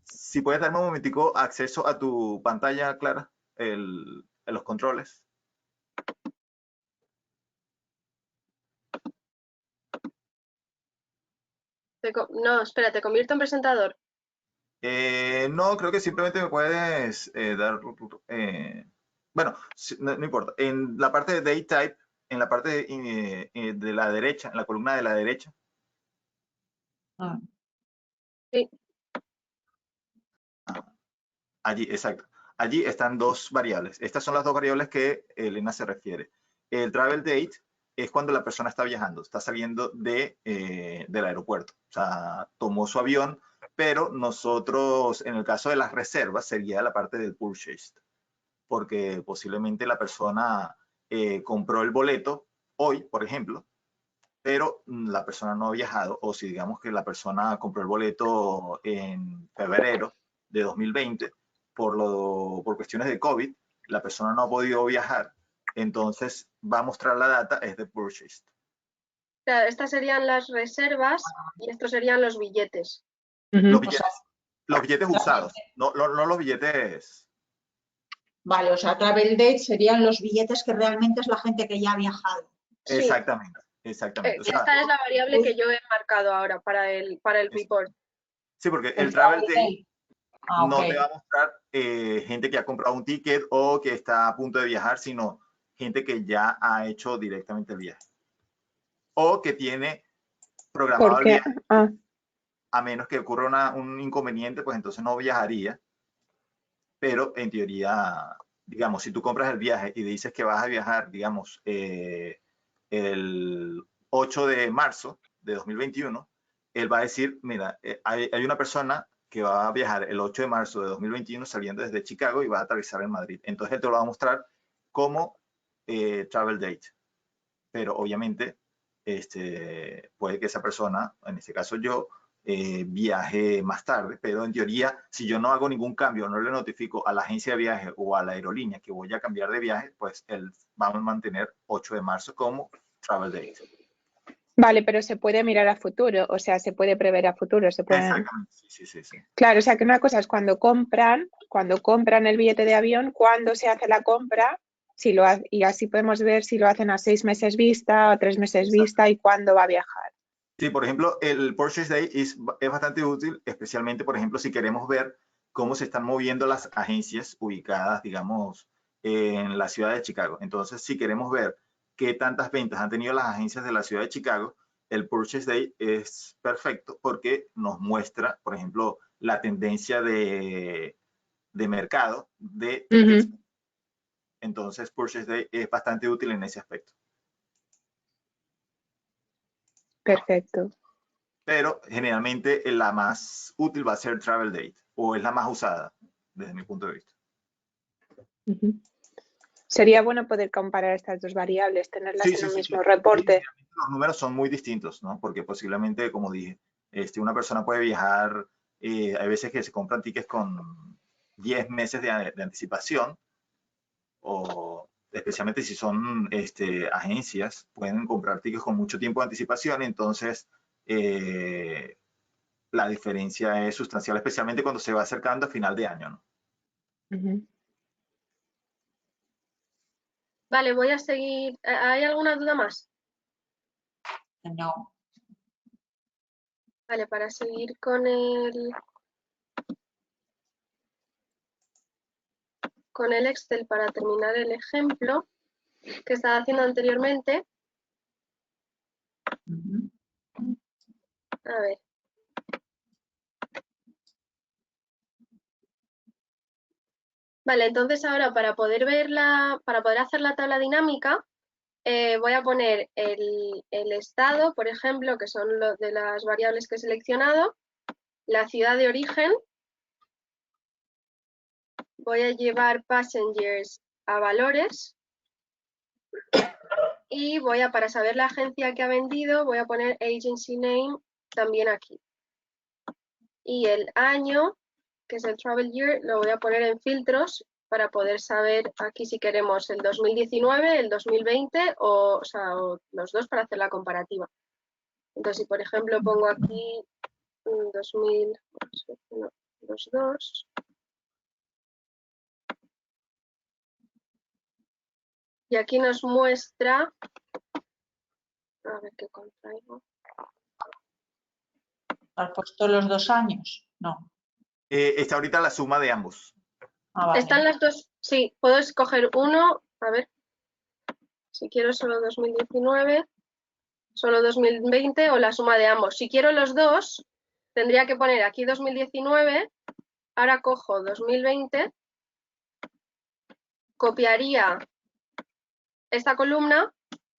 Si puedes darme un momentico acceso a tu pantalla, Clara, los controles. No, espera, ¿te convierto en presentador? No, creo que simplemente me puedes dar... bueno, no importa. En la parte de Date Type, en la parte de la derecha, en la columna de la derecha. Sí. Allí, exacto. Allí están dos variables. Estas son las dos variables que Elena se refiere. El travel date es cuando la persona está viajando, está saliendo del aeropuerto. O sea, tomó su avión, pero nosotros, en el caso de las reservas, sería la parte del purchased. Porque posiblemente la persona compró el boleto hoy, por ejemplo, pero la persona no ha viajado, o si digamos que la persona compró el boleto en febrero de 2020, por cuestiones de COVID, la persona no ha podido viajar, entonces va a mostrar la data, es de purchased. O sea, estas serían las reservas y estos serían los billetes. Los billetes usados, no los billetes. Vale, o sea, travel date serían los billetes que realmente es la gente que ya ha viajado. Sí. Exactamente, exactamente. O sea, Esta es la variable que yo he marcado ahora para el report. sí, porque El el travel travel date date. Ah, no ok. te va a mostrar gente que ha comprado un ticket o que está a punto de viajar, sino gente que ya ha hecho directamente el viaje. O que tiene programado ¿Por el qué? viaje, Ah, a menos que ocurra un inconveniente, pues entonces no viajaría. Pero en teoría, digamos, si tú compras el viaje y dices que vas a viajar, digamos, el 8 de marzo de 2021, él va a decir, mira, hay una persona que va a viajar el 8 de marzo de 2021 saliendo desde Chicago y va a aterrizar en Madrid. Entonces él te lo va a mostrar como travel date. Pero obviamente puede que esa persona, en este caso yo, viaje más tarde, pero en teoría, si yo no hago ningún cambio, no le notifico a la agencia de viaje o a la aerolínea que voy a cambiar de viaje, pues él va a mantener 8 de marzo como travel date. vale, pero se puede mirar a futuro, o sea, se puede prever a futuro, se pueden... Exactamente, sí. Claro, o sea, que una cosa es cuando compran el billete de avión, cuando se hace la compra, si lo y así podemos ver si lo hacen a 6 meses vista o a 3 meses vista y cuándo va a viajar. Sí, por ejemplo, el Purchase Day es bastante útil, especialmente, por ejemplo, si queremos ver cómo se están moviendo las agencias ubicadas, digamos, en la ciudad de Chicago. Entonces, si queremos ver qué tantas ventas han tenido las agencias de la ciudad de Chicago, el Purchase Day es perfecto porque nos muestra, por ejemplo, la tendencia de mercado de tickets. Entonces, Purchase Day es bastante útil en ese aspecto. Perfecto. Pero generalmente la más útil va a ser Travel Date, o es la más usada desde mi punto de vista. Sería bueno poder comparar estas dos variables, tenerlas en un mismo reporte. Los números son muy distintos, ¿no? Porque posiblemente, como dije, una persona puede viajar, hay veces que se compran tickets con 10 meses de anticipación, o especialmente si son agencias, pueden comprar tickets con mucho tiempo de anticipación, entonces la diferencia es sustancial, especialmente cuando se va acercando a final de año, ¿no? Vale, voy a seguir. ¿Hay alguna duda más? No. Vale, para seguir con el Excel para terminar el ejemplo que estaba haciendo anteriormente. A ver. Vale, entonces ahora para poder hacer la tabla dinámica, voy a poner el estado, por ejemplo, que son de las variables que he seleccionado, la ciudad de origen, voy a llevar passengers a valores y para saber la agencia que ha vendido, voy a poner agency name también aquí. Y el año, que es el travel year, lo voy a poner en filtros para poder saber aquí si queremos el 2019, el 2020 o los dos para hacer la comparativa. Entonces, si por ejemplo pongo aquí 2000, no, los dos. Y aquí nos muestra, a ver qué contraigo. ¿Has puesto los 2 años? No. Está ahorita la suma de ambos. Ah, vale. Están las dos, sí, puedo escoger uno, a ver, si quiero solo 2019, solo 2020 o la suma de ambos. Si quiero los dos, tendría que poner aquí 2019, ahora cojo 2020, copiaría esta columna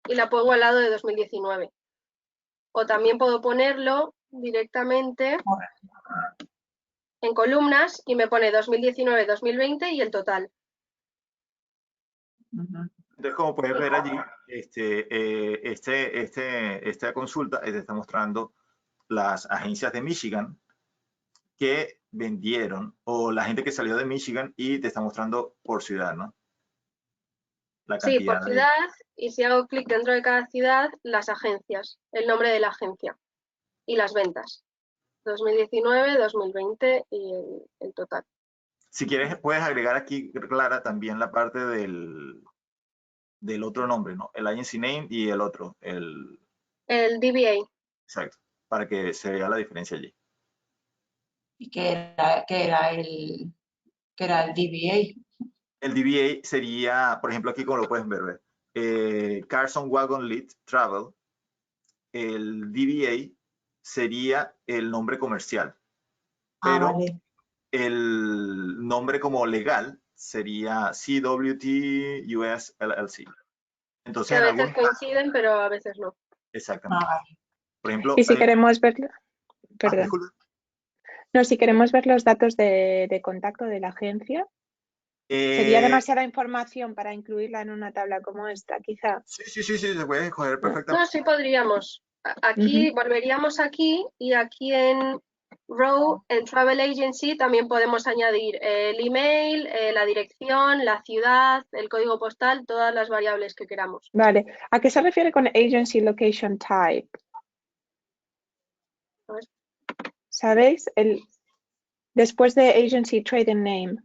y la pongo al lado de 2019. O también puedo ponerlo directamente en columnas y me pone 2019, 2020 y el total. Entonces, como puedes ver allí, esta consulta te está mostrando las agencias de Michigan que vendieron, o la gente que salió de Michigan, y te está mostrando por ciudad, ¿no? La Sí, por cantidad ciudad, y si hago clic dentro de cada ciudad, las agencias, el nombre de la agencia y las ventas. 2019, 2020 y el total. Si quieres, puedes agregar aquí, Clara, también la parte del otro nombre, ¿no? El agency name y el otro, El DBA. Exacto, para que se vea la diferencia allí. ¿Y qué era el DBA? El DBA sería, por ejemplo, aquí como lo pueden ver, Carson Wagon Lead Travel. El DBA sería el nombre comercial, pero Vale. el nombre como legal sería CWT US LLC. Entonces, Que a veces coinciden, pero a veces no. Exactamente. Vale. Por ejemplo, Y si queremos ver, perdón. disculpe. No, si queremos ver los datos de contacto de la agencia, sería demasiada información para incluirla en una tabla como esta, quizá. Sí, se puede escoger perfectamente. No, sí podríamos. Aquí, volveríamos aquí y aquí en Row, en Travel Agency, también podemos añadir el email, la dirección, la ciudad, el código postal, todas las variables que queramos. Vale. ¿A qué se refiere con Agency Location Type? ¿Sabéis? Después de Agency Trading Name.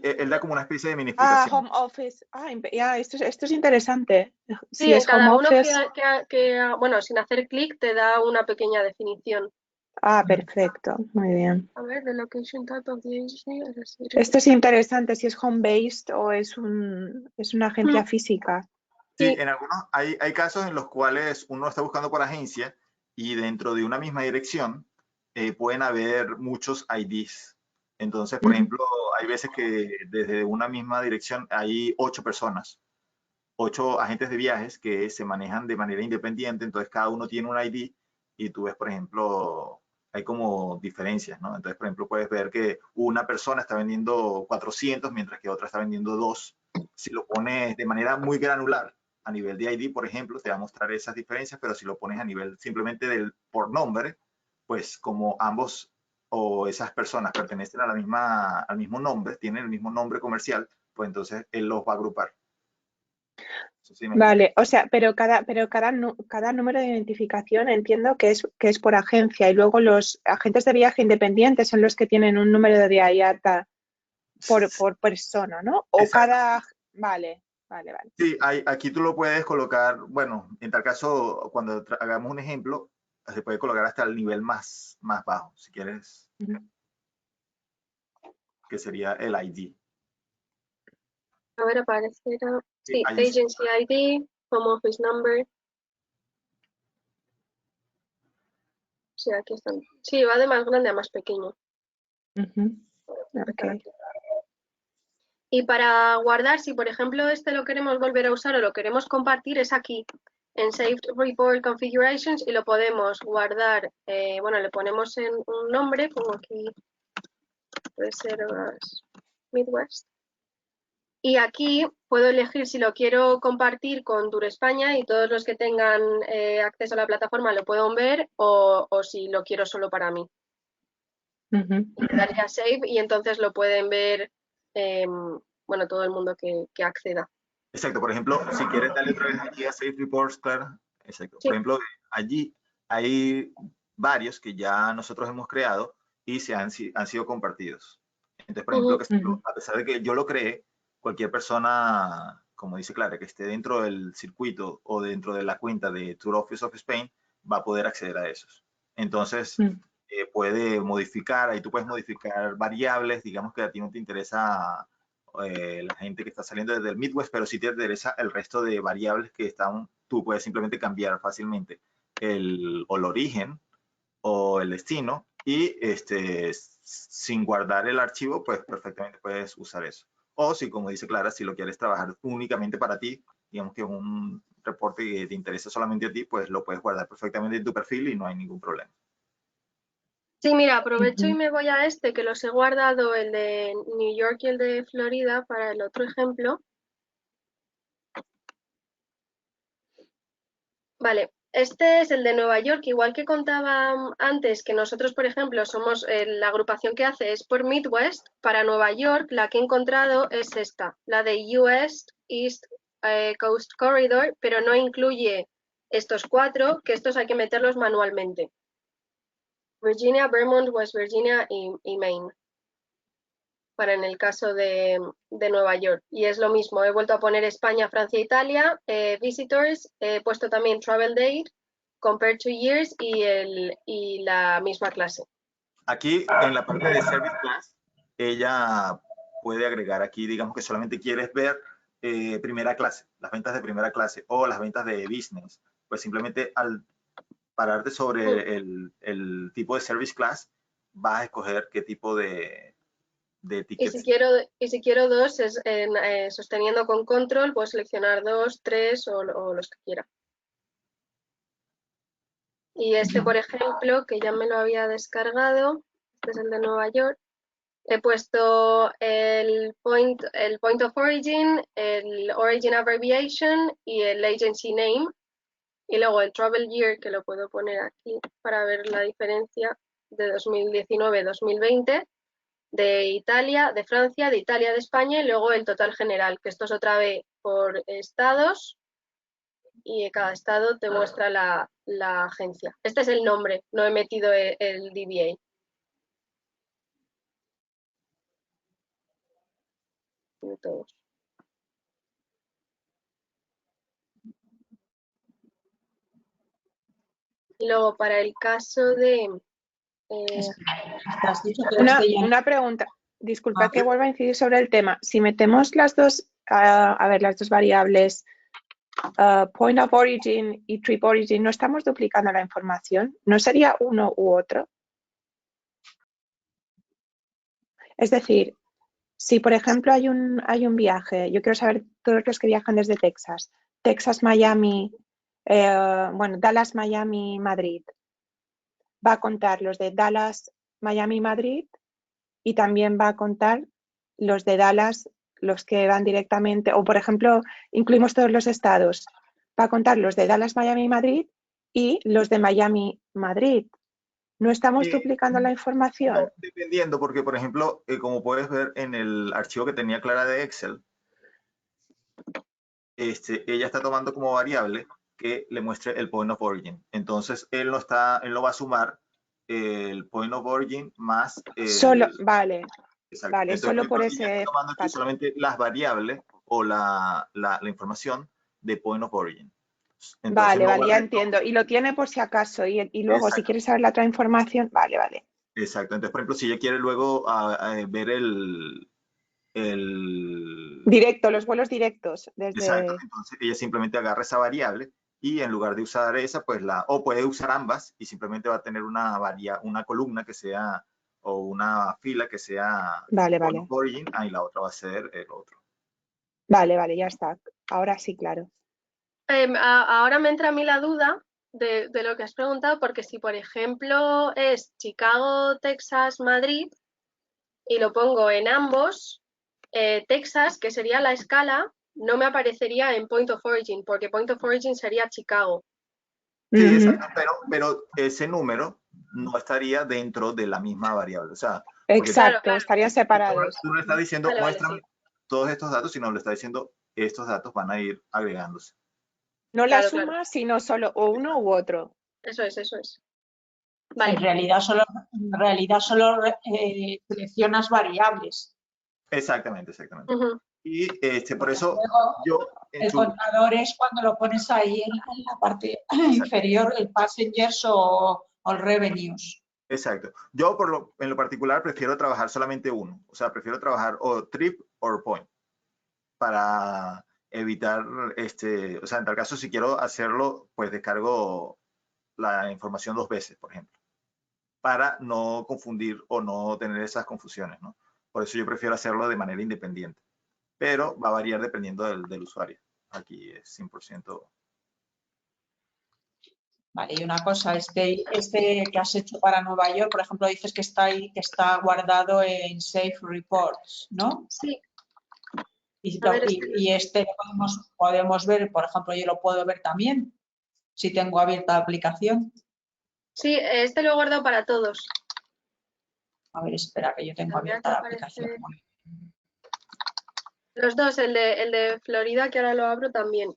Él da como una especie de minificación. Home Office. Ya, esto es interesante. Sí, Si en es cada Home uno Office. bueno, sin hacer clic te da una pequeña definición. Perfecto. Muy bien. A ver, the location type of the agency. Esto es interesante, si es home-based o es una agencia física. Sí, en algunos hay casos en los cuales uno está buscando por agencia y dentro de una misma dirección pueden haber muchos IDs. Entonces, por ejemplo, hay veces que desde una misma dirección hay 8 personas, 8 agentes de viajes que se manejan de manera independiente, entonces cada uno tiene un ID y tú ves, por ejemplo, hay como diferencias, ¿no? Entonces, por ejemplo, puedes ver que una persona está vendiendo 400 mientras que otra está vendiendo 2. Si lo pones de manera muy granular, a nivel de ID, por ejemplo, te va a mostrar esas diferencias, pero si lo pones a nivel simplemente por nombre, pues como ambos o esas personas pertenecen al mismo nombre, tienen el mismo nombre comercial, pues entonces él los va a agrupar. Sí, Vale, o sea, pero cada número de identificación entiendo que es por agencia y luego los agentes de viaje independientes son los que tienen un número de IATA por persona, ¿no? O exacto. Vale. Sí, aquí tú lo puedes colocar, bueno, en tal caso, cuando hagamos un ejemplo, se puede colocar hasta el nivel más bajo, si quieres, que sería el ID. A ver, aparecerá. Sí, Agency ID, Home Office Number. Sí, aquí están. Sí, va de más grande a más pequeño. Okay. Y para guardar, si por ejemplo este lo queremos volver a usar o lo queremos compartir, es aquí, en Saved Report Configurations, y lo podemos guardar, bueno, le ponemos en un nombre, como aquí, Reservas Midwest. Y aquí puedo elegir si lo quiero compartir con Tour España y todos los que tengan acceso a la plataforma lo pueden ver, o si lo quiero solo para mí. Le daría Save y entonces lo pueden ver, bueno, todo el mundo que acceda. Exacto, por ejemplo, si quieres darle otra vez aquí a Save Reports, Clara. Exacto. Sí. Por ejemplo, allí hay varios que ya nosotros hemos creado y han sido compartidos. Entonces, por ejemplo, a pesar de que yo lo creé, cualquier persona, como dice Clara, que esté dentro del circuito o dentro de la cuenta de Tour Office of Spain, va a poder acceder a esos. Entonces, puede modificar, ahí tú puedes modificar variables, digamos que a ti no te interesa la gente que está saliendo desde el Midwest, pero sí te interesa el resto de variables que están, tú puedes simplemente cambiar fácilmente el origen o el destino y sin guardar el archivo, pues perfectamente puedes usar eso. O si, como dice Clara, si lo quieres trabajar únicamente para ti, digamos que un reporte que te interesa solamente a ti, pues lo puedes guardar perfectamente en tu perfil y no hay ningún problema. Sí, mira, aprovecho y me voy a que los he guardado, el de New York y el de Florida, para el otro ejemplo. Vale, este es el de Nueva York, igual que contaba antes, que nosotros, por ejemplo, somos la agrupación que hace es por Midwest. Para Nueva York, la que he encontrado es esta, la de US East Coast Corridor, pero no incluye estos 4, que estos hay que meterlos manualmente. Virginia, Vermont, West Virginia y Maine. para en el caso de Nueva York. Y es lo mismo, he vuelto a poner España, Francia, Italia, visitors, he puesto también travel date, compare to years y la misma clase. Aquí en la parte de Service Class, ella puede agregar aquí, digamos que solamente quieres ver primera clase, las ventas de primera clase o las ventas de business. Pues simplemente al pararte sobre el tipo de Service Class, vas a escoger qué tipo de tickets. Y si quiero dos, sosteniendo con control, puedo seleccionar 2, 3 o los que quiera. Y este, por ejemplo, que ya me lo había descargado, este es el de Nueva York, he puesto el point of origin, el origin abbreviation y el agency name. Y luego el travel year, que lo puedo poner aquí para ver la diferencia de 2019-2020, de Italia, de Francia, de Italia, de España y luego el total general, que esto es otra vez por estados y cada estado te muestra la agencia. Este es el nombre, no he metido el DBA. De todos. Y luego para el caso de... Una pregunta. Disculpad que vuelva a incidir sobre el tema. Si metemos las dos, las dos variables point of origin y trip origin, ¿no estamos duplicando la información? ¿No sería uno u otro? Es decir, si por ejemplo hay un viaje, yo quiero saber todos los que viajan desde Texas, Texas, Miami, Dallas, Miami, Madrid. Va a contar los de Dallas, Miami, Madrid y también va a contar los de Dallas, los que van directamente, o por ejemplo, incluimos todos los estados. Va a contar los de Dallas, Miami, Madrid y los de Miami, Madrid. ¿No estamos duplicando la información? No, dependiendo, porque por ejemplo, como puedes ver en el archivo que tenía Clara de Excel, ella está tomando como variable que le muestre el point of origin. Entonces, él no va a sumar el point of origin más solo, vale. Exacto. Vale, entonces, solo por ella ese está tomando aquí solamente las variables o la información de point of origin. Entonces, vale, ya entiendo. Y lo tiene por si acaso. Y luego, exacto. si quieres saber la otra información, vale. Exacto. Entonces, por ejemplo, si ella quiere luego ver los vuelos directos. Exacto. Entonces, ella simplemente agarra esa variable y en lugar de usar esa, pues o puede usar ambas y simplemente va a tener una columna que sea, o una fila que sea point of origin, y la otra va a ser el otro. Vale, ya está. Ahora sí, claro. Ahora me entra a mí la duda de lo que has preguntado, porque si, por ejemplo, es Chicago, Texas, Madrid, y lo pongo en ambos, Texas, que sería la escala, no me aparecería en Point of Origin, porque Point of Origin sería Chicago. Sí, exacto, pero ese número no estaría dentro de la misma variable. O sea, exacto, claro. Estarían separados. Tú no estás diciendo, muéstrame sí. todos estos datos, sino le está diciendo, estos datos van a ir agregándose. No la suma, sino solo o uno u otro. Eso es. Vale. En realidad solo seleccionas variables. Exactamente. Y por eso el contador es cuando lo pones ahí en la parte inferior, el passengers o el revenues. Exacto. Yo en lo particular prefiero trabajar solamente uno. O sea, prefiero trabajar o trip o point para evitar, o sea, en tal caso, si quiero hacerlo, pues descargo la información 2 veces, por ejemplo, para no confundir o no tener esas confusiones, ¿no? Por eso yo prefiero hacerlo de manera independiente, pero va a variar dependiendo del usuario. Aquí es 100%. Vale, y una cosa, este que has hecho para Nueva York, por ejemplo, dices que está ahí, que está guardado en Safe Reports, ¿no? Sí. Y este podemos ver, por ejemplo, yo lo puedo ver también, si tengo abierta la aplicación. Sí, este lo he guardado para todos. A ver, espera, que yo tengo abierta la aplicación. Los dos, el de Florida, que ahora lo abro también.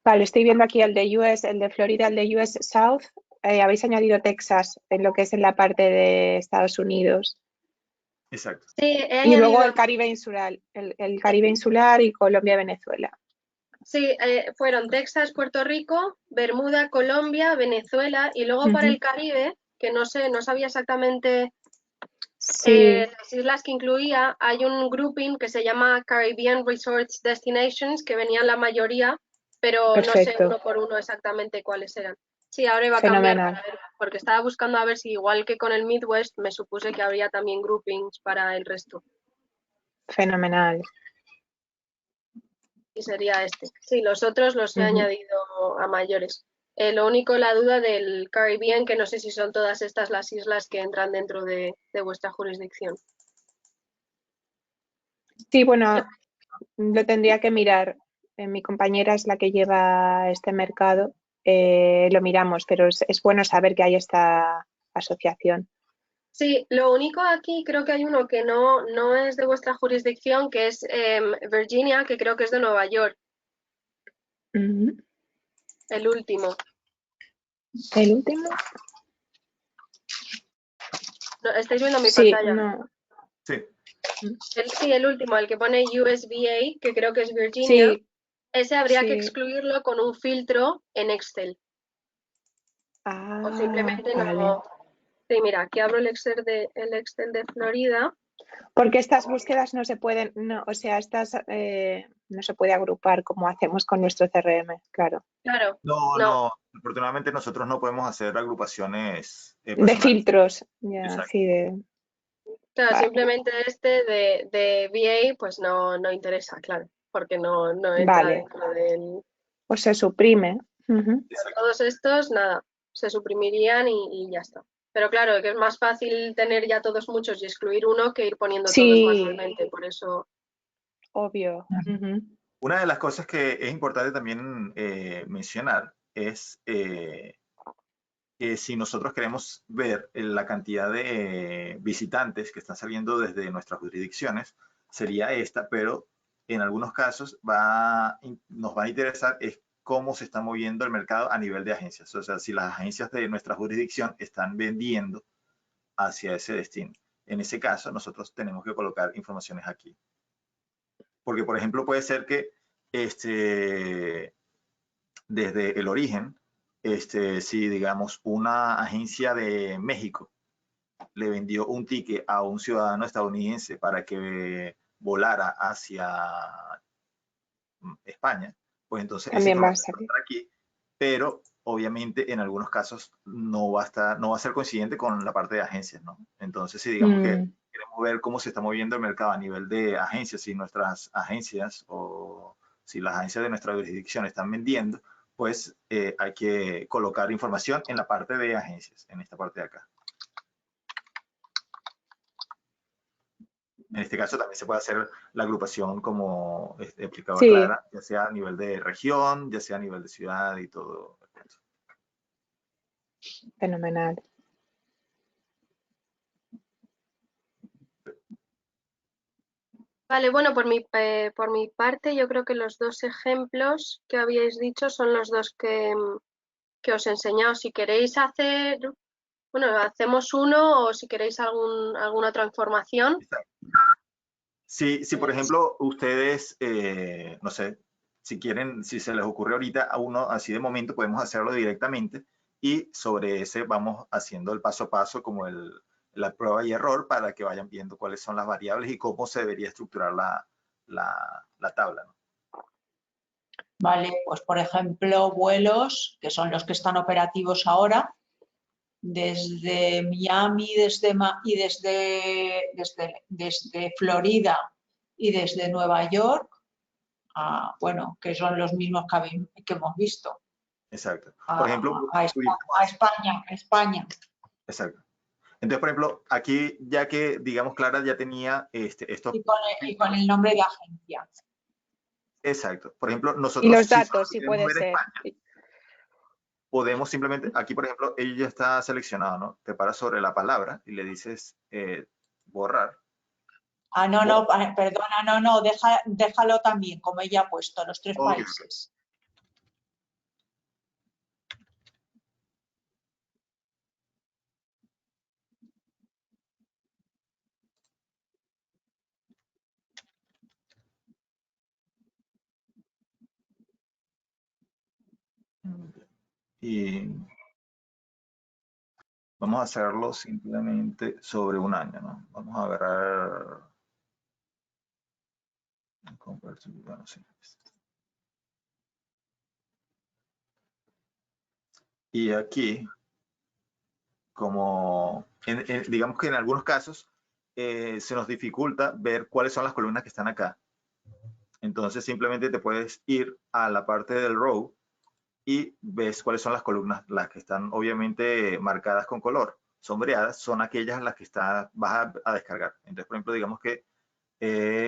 Vale, estoy viendo aquí el de US, el de Florida, el de US South. Habéis añadido Texas en lo que es en la parte de Estados Unidos. Exacto. Sí, he Y luego añadido, el Caribe insular, el Caribe insular y Colombia, Venezuela. sí, fueron Texas, Puerto Rico, Bermuda, Colombia, Venezuela y luego para el Caribe, que no sé, no sabía exactamente Sí, las islas que incluía, hay un grouping que se llama Caribbean Resorts Destinations, que venían la mayoría, pero no sé perfecto. uno por uno exactamente cuáles eran. Sí, ahora iba a Fenomenal. cambiar para ver, porque estaba buscando a ver si igual que con el Midwest me supuse que habría también groupings para el resto. Fenomenal. Y sería este. Sí, los otros los he añadido a mayores. Lo único, la duda del Caribbean, que no sé si son todas estas las islas que entran dentro de vuestra jurisdicción. Sí, bueno, lo tendría que mirar. Mi compañera es la que lleva este mercado. Lo miramos, pero es bueno saber que hay esta asociación. Sí, lo único aquí creo que hay uno que no es de vuestra jurisdicción, que es Virginia, que creo que es de Nueva York, el último. ¿El último? No, ¿estáis viendo mi Sí, pantalla? no. Sí. Sí, el último, el que pone USVA, que creo que es Virginia, Sí, ese habría que sí. excluirlo con un filtro en Excel. Ah, O simplemente vale. no. Sí, mira, aquí abro el Excel de Florida. Porque estas búsquedas no se pueden, no, o sea, estas no se puede agrupar como hacemos con nuestro CRM, claro. Claro, No, no. no. Afortunadamente nosotros no podemos hacer agrupaciones De personales. filtros, ya, Exacto. sí, Claro, vale. simplemente este de VA pues no interesa, claro, porque no entra Vale. dentro del... O se suprime. Todos estos, nada, se suprimirían y ya está. Pero claro, que es más fácil tener ya todos muchos y excluir uno que ir poniendo todos Sí, manualmente, por eso... obvio. Una de las cosas que es importante también mencionar es que si nosotros queremos ver la cantidad de visitantes que están saliendo desde nuestras jurisdicciones, sería esta, pero en algunos casos nos va a interesar es cómo se está moviendo el mercado a nivel de agencias. O sea, si las agencias de nuestra jurisdicción están vendiendo hacia ese destino. En ese caso, nosotros tenemos que colocar informaciones aquí. Porque, por ejemplo, puede ser que desde el origen, si digamos una agencia de México le vendió un ticket a un ciudadano estadounidense para que volara hacia España, pues entonces esa También va a información va a salir. estar aquí, pero obviamente en algunos casos no va a ser coincidente con la parte de agencias, ¿no? Entonces, si digamos que queremos ver cómo se está moviendo el mercado a nivel de agencias, si nuestras agencias o si las agencias de nuestra jurisdicción están vendiendo, pues hay que colocar información en la parte de agencias, en esta parte de acá. En este caso también se puede hacer la agrupación como explicaba Sí, Clara, ya sea a nivel de región, ya sea a nivel de ciudad y todo. fenomenal. Vale, bueno, por mi parte yo creo que los dos ejemplos que habíais dicho son los dos que os he enseñado. Si queréis hacer, bueno, hacemos uno o si queréis alguna otra información. Si por ejemplo ustedes, no sé, si quieren, si se les ocurre ahorita a uno así de momento, podemos hacerlo directamente y sobre ese vamos haciendo el paso a paso como la prueba y error para que vayan viendo cuáles son las variables y cómo se debería estructurar la tabla, ¿no? Vale, pues por ejemplo, vuelos, que son los que están operativos ahora, desde Miami y desde Florida y desde Nueva York, bueno, que son los mismos que hemos visto. Exacto. Por ejemplo, a España. exacto. Entonces, por ejemplo, aquí ya que, digamos, Clara ya tenía estos... Y con el nombre de agencia. Exacto. Por ejemplo, nosotros... Y los si datos, si queremos puede ver ser. España, podemos simplemente, aquí por ejemplo, ella ya está seleccionado, ¿no? Te paras sobre la palabra y le dices borrar. Ah, no, no, perdona, no, déjalo también, como ella ha puesto, los 3 países. Y vamos a hacerlo simplemente sobre un año, ¿no? Vamos a agarrar... Bueno, sí. Y aquí, como digamos que en algunos casos se nos dificulta ver cuáles son las columnas que están acá. Entonces simplemente te puedes ir a la parte del row y ves cuáles son las columnas, las que están obviamente marcadas con color, sombreadas, son aquellas las que vas a descargar. Entonces, por ejemplo, digamos que,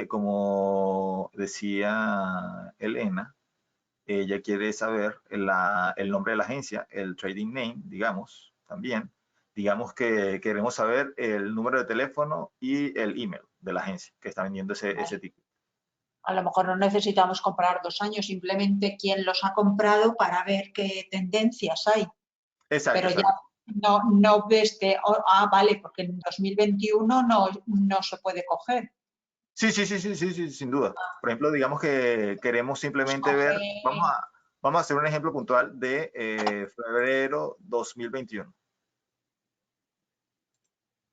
como decía Elena, ella quiere saber el nombre de la agencia, el trading name, digamos, también. Digamos que queremos saber el número de teléfono y el email de la agencia que está vendiendo ese ticket. A lo mejor no necesitamos comprar 2 años, simplemente quién los ha comprado para ver qué tendencias hay. Exacto. Pero exacto. ya no ves vale, porque en 2021 no se puede coger. Sí, sin duda. Por ejemplo, digamos que queremos simplemente ver, vamos a hacer un ejemplo puntual de febrero 2021.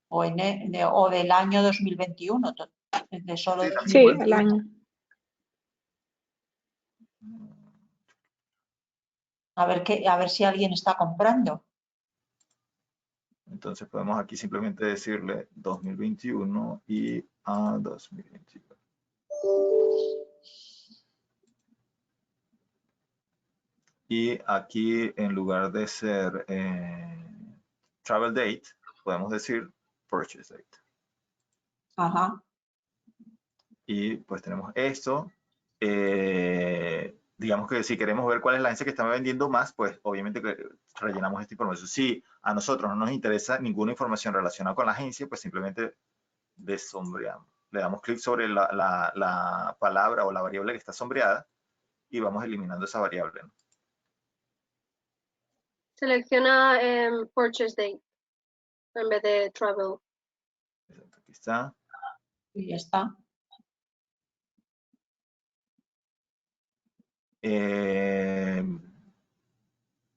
O del año 2021, de solo 2021. Sí, el año. A ver si alguien está comprando. Entonces podemos aquí simplemente decirle 2021 y a 2021. Y aquí en lugar de ser travel date, podemos decir purchase date. Ajá. Y pues tenemos esto. Digamos que si queremos ver cuál es la agencia que está vendiendo más, pues obviamente que rellenamos esta información. Si a nosotros no nos interesa ninguna información relacionada con la agencia, pues simplemente desombreamos. Le damos clic sobre la palabra o la variable que está sombreada y vamos eliminando esa variable, ¿no? Selecciona purchase date en vez de travel. Aquí está. Y ya está.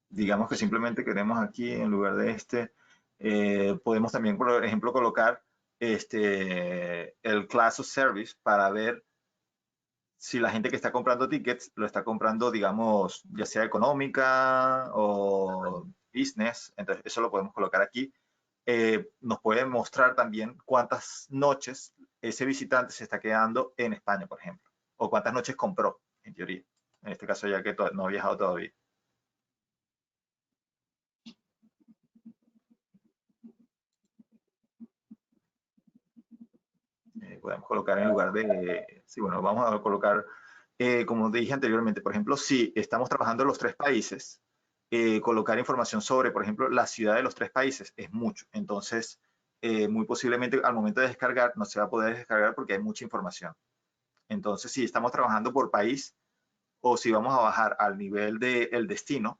Digamos que simplemente queremos aquí, en lugar de podemos también, por ejemplo, colocar el class of service para ver si la gente que está comprando tickets lo está comprando, digamos, ya sea económica o business. Entonces, eso lo podemos colocar aquí. Nos puede mostrar también cuántas noches ese visitante se está quedando en España, por ejemplo, o cuántas noches compró, en teoría. En este caso, ya que no ha viajado todavía. Podemos colocar en lugar de, sí, bueno, vamos a colocar, como dije anteriormente, por ejemplo, si estamos trabajando en los 3 países, colocar información sobre, por ejemplo, la ciudad de los 3 países es mucho. Entonces, muy posiblemente al momento de descargar no se va a poder descargar porque hay mucha información. Entonces, si estamos trabajando por país o si vamos a bajar al nivel del destino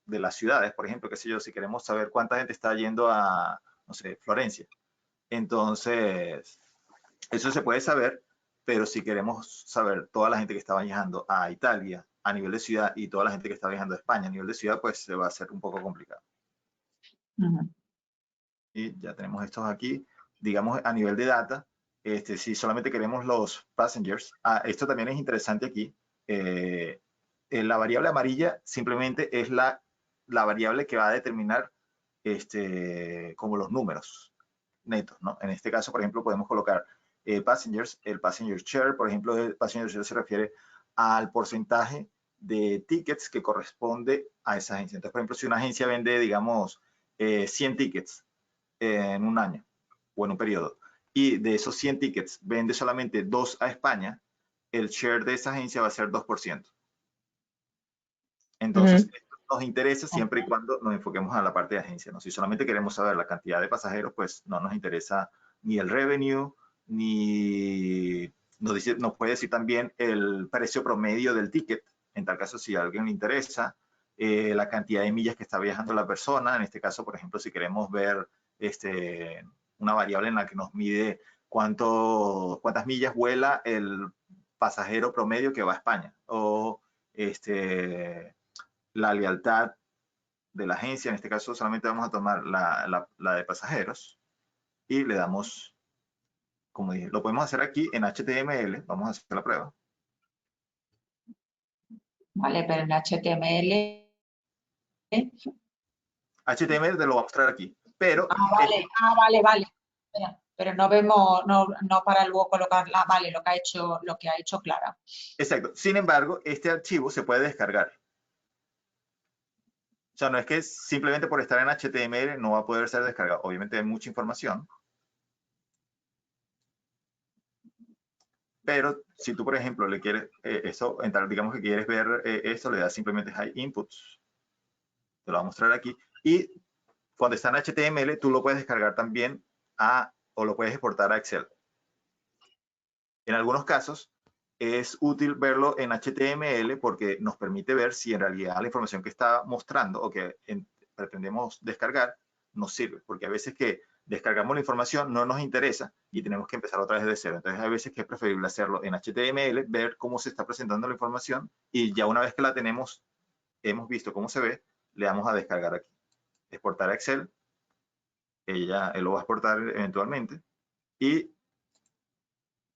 de las ciudades, por ejemplo, qué sé yo, si queremos saber cuánta gente está yendo a, no sé, Florencia. Entonces, eso se puede saber, pero si queremos saber toda la gente que está viajando a Italia a nivel de ciudad y toda la gente que está viajando a España a nivel de ciudad, pues se va a hacer un poco complicado. Y ya tenemos estos aquí. Digamos, a nivel de data, si solamente queremos los passengers, esto también es interesante aquí. La variable amarilla simplemente es la variable que va a determinar como los números netos, ¿no? En este caso, por ejemplo, podemos colocar passengers, el passenger share, por ejemplo, el passenger share se refiere al porcentaje de tickets que corresponde a esa agencia. Entonces, por ejemplo, si una agencia vende, digamos, 100 tickets, en un año o en un periodo, y de esos 100 tickets vende solamente 2 a España, el share de esa agencia va a ser 2%. Entonces, esto nos interesa siempre y cuando nos enfoquemos a la parte de agencia, ¿no? Si solamente queremos saber la cantidad de pasajeros, pues no nos interesa ni el revenue, ni nos puede decir también el precio promedio del ticket, en tal caso si a alguien le interesa, la cantidad de millas que está viajando la persona, en este caso, por ejemplo, si queremos ver una variable en la que nos mide cuántas millas vuela el pasajero promedio que va a España, o la lealtad de la agencia, en este caso solamente vamos a tomar la de pasajeros y le damos, como dije, lo podemos hacer aquí en HTML, vamos a hacer la prueba. Vale, pero en HTML... HTML te lo voy a mostrar aquí, pero... vale. Pero no vemos, no para luego colocarla, vale, lo que ha hecho Clara. Exacto. Sin embargo, este archivo se puede descargar. O sea, no es que simplemente por estar en HTML no va a poder ser descargado. Obviamente hay mucha información. Pero si tú, por ejemplo, le quieres entrar, digamos que quieres ver esto, le das simplemente High Inputs. Te lo voy a mostrar aquí. Y cuando está en HTML, tú lo puedes descargar también o lo puedes exportar a Excel. En algunos casos, es útil verlo en HTML porque nos permite ver si en realidad la información que está mostrando o que pretendemos descargar nos sirve, porque a veces que descargamos la información no nos interesa y tenemos que empezar otra vez de cero. Entonces, hay veces que es preferible hacerlo en HTML, ver cómo se está presentando la información y ya una vez que la tenemos, hemos visto cómo se ve, le damos a descargar aquí. Exportar a Excel, él lo va a exportar eventualmente y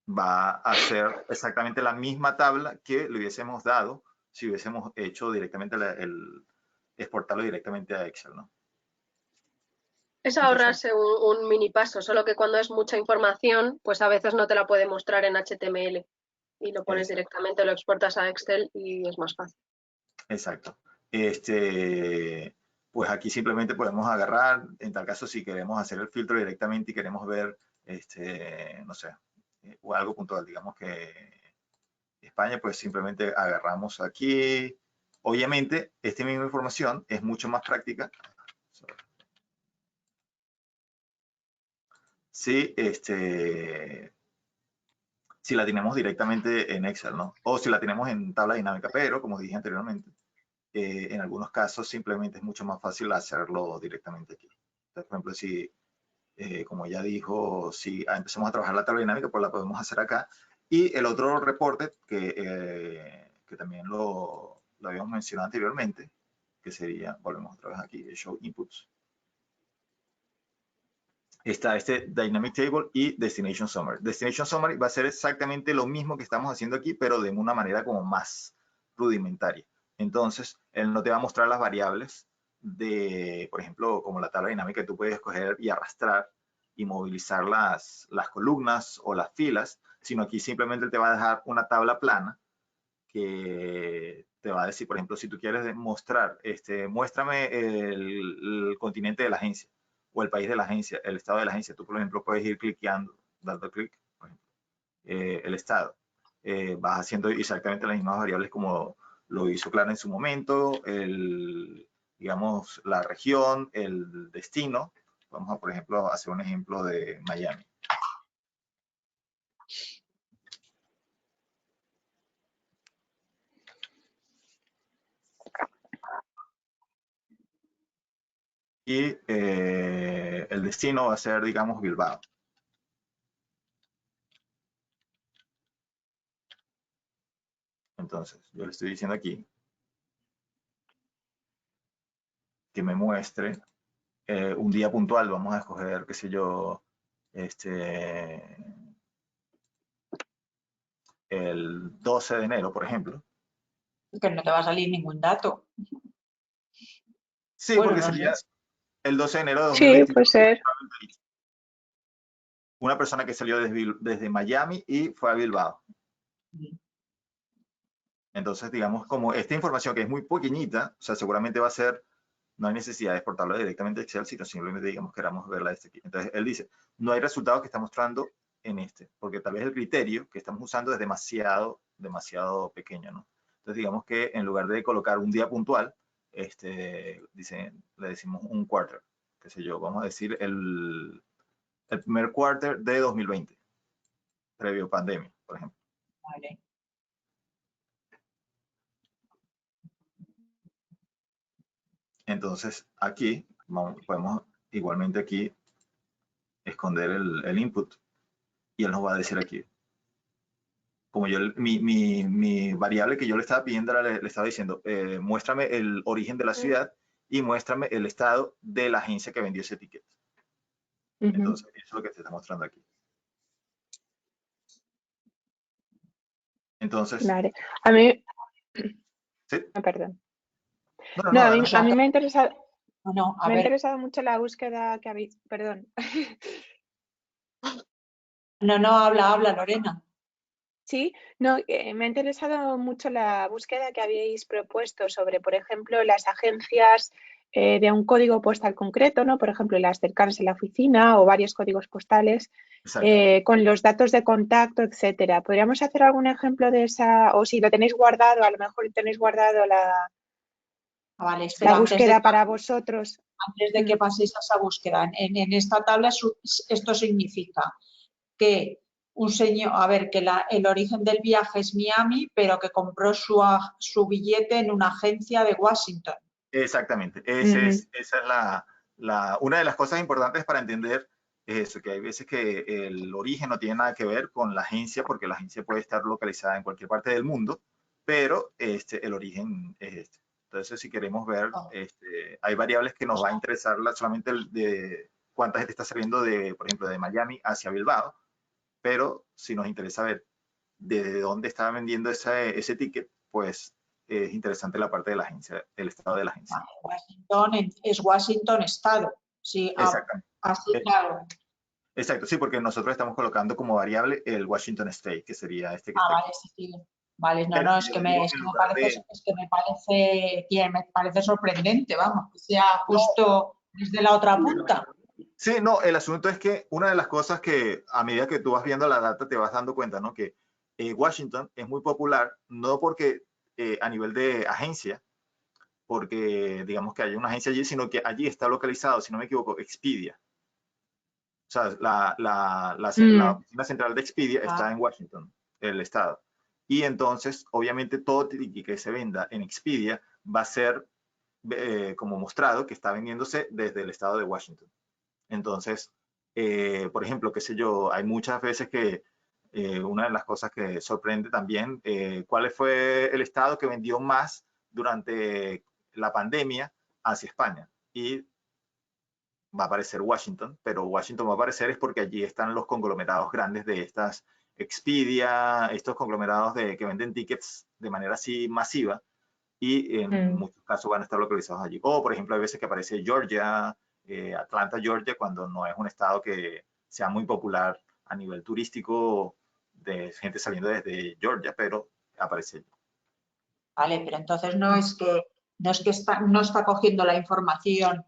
va a hacer exactamente la misma tabla que le hubiésemos dado si hubiésemos hecho directamente exportarlo directamente a Excel, ¿no? Es ahorrarse un mini paso, solo que cuando es mucha información, pues a veces no te la puede mostrar en HTML y lo pones directamente, lo exportas a Excel y es más fácil. Exacto. Pues aquí simplemente podemos agarrar, en tal caso si queremos hacer el filtro directamente y queremos ver, no sé, o algo puntual, digamos que España, pues simplemente agarramos aquí. Obviamente, esta misma información es mucho más práctica. Si la tenemos directamente en Excel, ¿no? O si la tenemos en tabla dinámica, pero como dije anteriormente, en algunos casos simplemente es mucho más fácil hacerlo directamente aquí. Entonces, por ejemplo, si, como ya dijo, si empezamos a trabajar la tabla dinámica, pues la podemos hacer acá. Y el otro reporte que también lo habíamos mencionado anteriormente, que sería, volvemos otra vez aquí, Show Inputs. Está Dynamic Table y Destination Summary. Destination Summary va a ser exactamente lo mismo que estamos haciendo aquí, pero de una manera como más rudimentaria. Entonces, él no te va a mostrar las variables de, por ejemplo, como la tabla dinámica, que tú puedes escoger y arrastrar y movilizar las columnas o las filas, sino aquí simplemente te va a dejar una tabla plana que te va a decir, por ejemplo, si tú quieres mostrar, muéstrame el continente de la agencia o el país de la agencia, el estado de la agencia. Tú, por ejemplo, puedes ir cliqueando, dando clic, por ejemplo, el estado. Vas haciendo exactamente las mismas variables como lo hizo Clara en su momento, digamos, la región, el destino. Vamos a, por ejemplo, hacer un ejemplo de Miami. Y el destino va a ser, digamos, Bilbao. Entonces, yo le estoy diciendo aquí que me muestre un día puntual. Vamos a escoger, qué sé yo, el 12 de enero, por ejemplo. Que no te va a salir ningún dato. Sí, bueno, porque no sería el 12 de enero de 2020. Sí, puede ser. Una persona que salió desde Miami y fue a Bilbao. Entonces, digamos, como esta información que es muy pequeñita, o sea, seguramente va a ser no hay necesidad de exportarlo directamente a Excel, sino simplemente digamos queramos verla desde aquí. Entonces él dice, no hay resultados que está mostrando en este, porque tal vez el criterio que estamos usando es demasiado pequeño, ¿no? Entonces digamos que en lugar de colocar un día puntual, le decimos un quarter, qué sé yo, vamos a decir el primer quarter de 2020, previo pandemia, por ejemplo. Vale. Entonces aquí podemos igualmente aquí esconder el input y él nos va a decir aquí. Como yo, mi variable que yo le estaba pidiendo, le estaba diciendo, muéstrame el origen de la ciudad y muéstrame el estado de la agencia que vendió ese ticket. Entonces, eso es lo que te está mostrando aquí. Entonces. Vale. A mí. ¿Sí? Perdón. No, a mí me ha interesado. No, me ha interesado mucho la búsqueda que habéis. Perdón. No, habla, Lorena. Sí, no, me ha interesado mucho la búsqueda que habéis propuesto sobre, por ejemplo, las agencias de un código postal concreto, ¿no? Por ejemplo, las cercanas en la oficina o varios códigos postales con los datos de contacto, etcétera. ¿Podríamos hacer algún ejemplo de esa? O si lo tenéis guardado, a lo mejor tenéis guardado Vale, espera, la búsqueda para vosotros. Antes de que paséis a esa búsqueda, en esta tabla esto significa que un señor, a ver, que el origen del viaje es Miami, pero que compró su billete en una agencia de Washington. Exactamente. Esa es una de las cosas importantes para entender eso, que hay veces que el origen no tiene nada que ver con la agencia, porque la agencia puede estar localizada en cualquier parte del mundo, pero el origen es este. Entonces, si queremos ver, hay variables que nos va a interesar solamente de cuánta gente está saliendo por ejemplo, de Miami hacia Bilbao, pero si nos interesa ver desde dónde estaba vendiendo ese ticket, pues es interesante la parte de la agencia, el estado de la agencia. Washington es Washington Estado. Sí, exactamente. Así, claro. Exacto, sí, porque nosotros estamos colocando como variable el Washington State, que sería este que está vale, aquí. Sí. Vale, no, es que me parece sorprendente, vamos, que sea justo desde la otra punta. Sí, no, el asunto es que una de las cosas que a medida que tú vas viendo la data te vas dando cuenta, ¿no? Que Washington es muy popular, no porque a nivel de agencia, porque digamos que hay una agencia allí, sino que allí está localizado, si no me equivoco, Expedia. O sea, la oficina central de Expedia está en Washington, el estado. Y entonces, obviamente, todo ticket que se venda en Expedia va a ser como mostrado que está vendiéndose desde el estado de Washington. Entonces, por ejemplo, qué sé yo, hay muchas veces que una de las cosas que sorprende también, ¿cuál fue el estado que vendió más durante la pandemia hacia España? Y va a aparecer Washington, pero Washington va a aparecer es porque allí están los conglomerados grandes de estas Expedia, estos conglomerados que venden tickets de manera así masiva y en muchos casos van a estar localizados allí. O, por ejemplo, hay veces que aparece Georgia, Atlanta, Georgia, cuando no es un estado que sea muy popular a nivel turístico de gente saliendo desde Georgia, pero aparece allí. Vale, pero entonces no está cogiendo la información,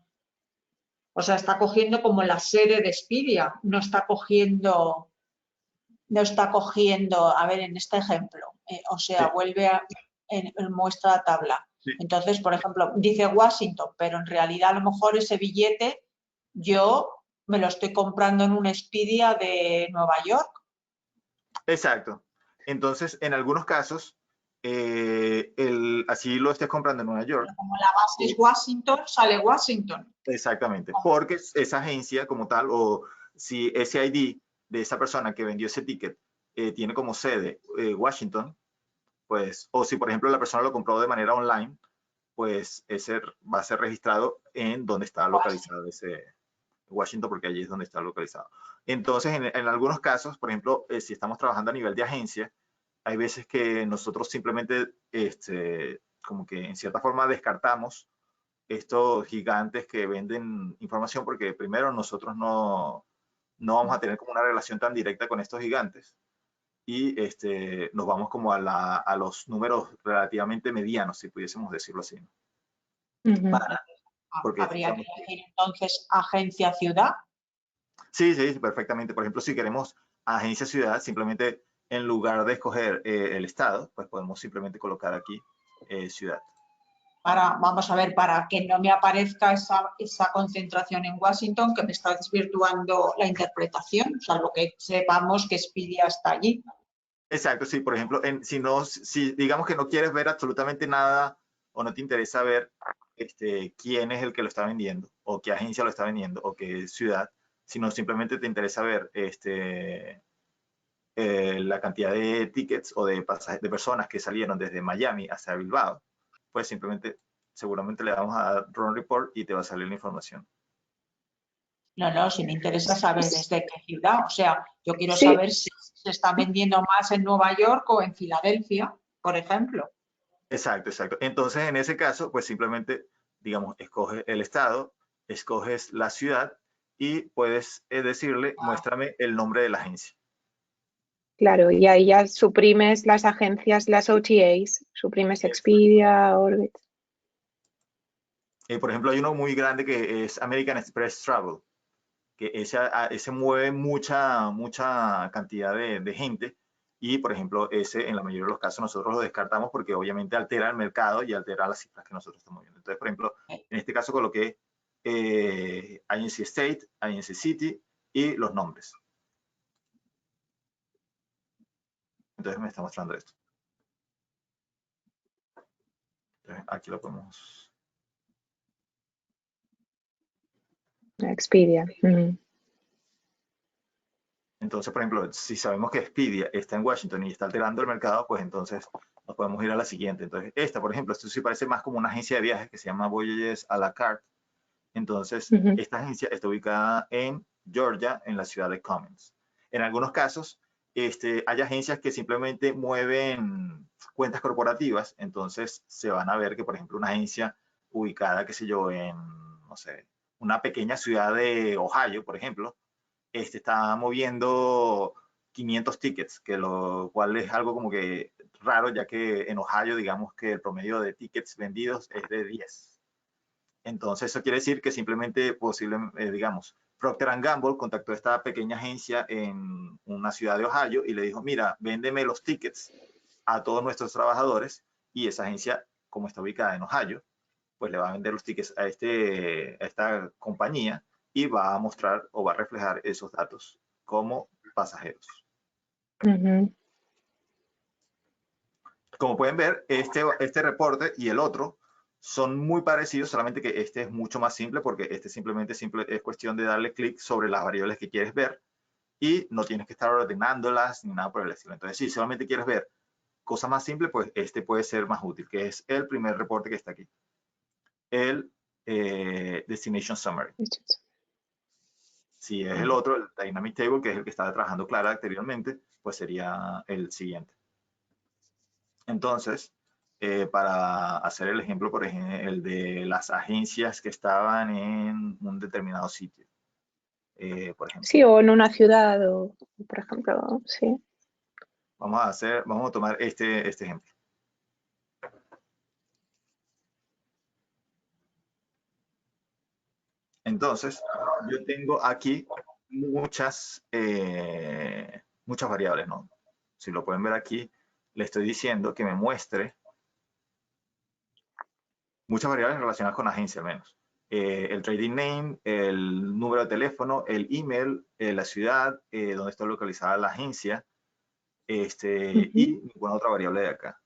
o sea, está cogiendo como la sede de Expedia, no está cogiendo, a ver, en este ejemplo, vuelve muestra la tabla. Sí. Entonces, por ejemplo, dice Washington, pero en realidad a lo mejor ese billete yo me lo estoy comprando en una Expedia de Nueva York. Exacto. Entonces, en algunos casos, así lo estés comprando en Nueva York. Pero como la base es Washington, sale Washington. Exactamente, porque esa agencia como tal, o si ese ID de esa persona que vendió ese ticket tiene como sede Washington, pues, o si por ejemplo la persona lo compró de manera online, pues ese va a ser registrado en donde está localizado ese Washington, porque allí es donde está localizado. Entonces, en algunos casos, por ejemplo, si estamos trabajando a nivel de agencia, hay veces que nosotros simplemente, como que en cierta forma descartamos estos gigantes que venden información, porque primero nosotros no vamos a tener como una relación tan directa con estos gigantes y nos vamos como a los números relativamente medianos, si pudiésemos decirlo así, ¿no? Porque ¿Habría que elegir entonces agencia ciudad? Sí, sí, perfectamente. Por ejemplo, si queremos agencia ciudad, simplemente en lugar de escoger el estado, pues podemos simplemente colocar aquí ciudad. Vamos a ver, para que no me aparezca esa concentración en Washington, que me está desvirtuando la interpretación, salvo que sepamos que Expedia está allí. Exacto, sí, por ejemplo, si digamos que no quieres ver absolutamente nada o no te interesa ver quién es el que lo está vendiendo o qué agencia lo está vendiendo o qué ciudad, sino simplemente te interesa ver la cantidad de tickets o de personas que salieron desde Miami hasta Bilbao, pues simplemente seguramente le damos a dar Run Report y te va a salir la información. No, si me interesa saber desde qué ciudad. O sea, yo quiero Sí. saber si se está vendiendo más en Nueva York o en Filadelfia, por ejemplo. Exacto, exacto. Entonces, en ese caso, pues simplemente, digamos, escoges el estado, escoges la ciudad y puedes decirle, muéstrame el nombre de la agencia. Claro, y ahí ya suprimes las agencias, las OTAs, suprimes Expedia, Orbit. Por ejemplo, hay uno muy grande que es American Express Travel, que ese mueve mucha cantidad de gente y, por ejemplo, ese en la mayoría de los casos nosotros lo descartamos porque obviamente altera el mercado y altera las cifras que nosotros estamos viendo. Entonces, por ejemplo, en este caso coloqué INC State, INC City y los nombres. Entonces me está mostrando esto. Entonces, aquí lo podemos... Expedia. Entonces, por ejemplo, si sabemos que Expedia está en Washington y está alterando el mercado, pues entonces nos podemos ir a la siguiente. Entonces, esta, por ejemplo, esto sí parece más como una agencia de viajes que se llama Voyages a la carte. Entonces, esta agencia está ubicada en Georgia, en la ciudad de Cummins. En algunos casos, hay agencias que simplemente mueven cuentas corporativas, entonces se van a ver que, por ejemplo, una agencia ubicada, qué sé yo, en, no sé, una pequeña ciudad de Ohio, por ejemplo, está moviendo 500 tickets, que lo cual es algo como que raro, ya que en Ohio, digamos que el promedio de tickets vendidos es de 10. Entonces, eso quiere decir que simplemente, digamos, Procter & Gamble contactó a esta pequeña agencia en una ciudad de Ohio y le dijo, mira, véndeme los tickets a todos nuestros trabajadores, y esa agencia, como está ubicada en Ohio, pues le va a vender los tickets a esta compañía y va a mostrar o va a reflejar esos datos como pasajeros. Como pueden ver, este reporte y el otro son muy parecidos, solamente que este es mucho más simple porque este simplemente es cuestión de darle clic sobre las variables que quieres ver y no tienes que estar ordenándolas ni nada por el estilo. Entonces, si solamente quieres ver cosas más simples, pues este puede ser más útil, que es el primer reporte que está aquí. El Destination Summary. Si es el otro, el Dynamic Table, que es el que estaba trabajando Clara anteriormente, pues sería el siguiente. Entonces, para hacer el ejemplo, por ejemplo, el de las agencias que estaban en un determinado sitio, por ejemplo. Sí, o en una ciudad, o por ejemplo, sí. Vamos a tomar este ejemplo. Entonces, yo tengo aquí muchas variables, ¿no? Si lo pueden ver aquí, le estoy diciendo que me muestre muchas variables relacionadas con agencia al menos. El trading name, el número de teléfono, el email, la ciudad, donde está localizada la agencia, y ninguna otra variable de acá.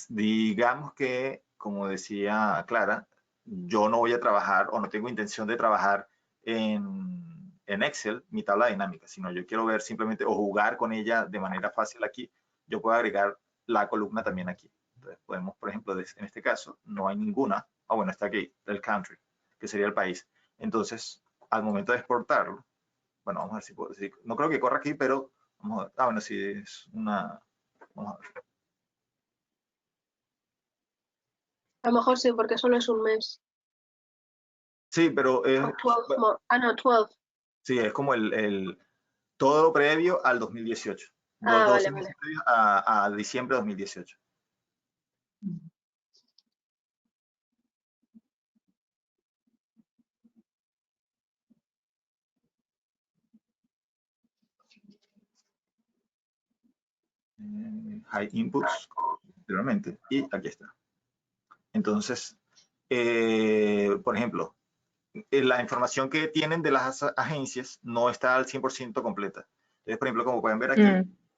Digamos que, como decía Clara, yo no voy a trabajar o no tengo intención de trabajar en Excel, mi tabla dinámica, sino yo quiero ver simplemente o jugar con ella de manera fácil aquí. Yo puedo agregar la columna también aquí. Entonces podemos, por ejemplo, en este caso, no hay ninguna. Ah, bueno, está aquí, el country, que sería el país. Entonces, al momento de exportarlo, bueno, vamos a ver si puedo decir, no creo que corra aquí, pero vamos a ver. Ah, bueno, sí, es una, vamos a ver. A lo mejor sí, porque solo es un mes. Sí, pero es, O 12 no, 12. sí, es como todo lo previo al 2018. Ah, 12 vale, meses vale. previos a diciembre de 2018. high inputs anteriormente y aquí está. Entonces, por ejemplo, la información que tienen de las agencias no está al 100% completa. Entonces, por ejemplo, como pueden ver aquí,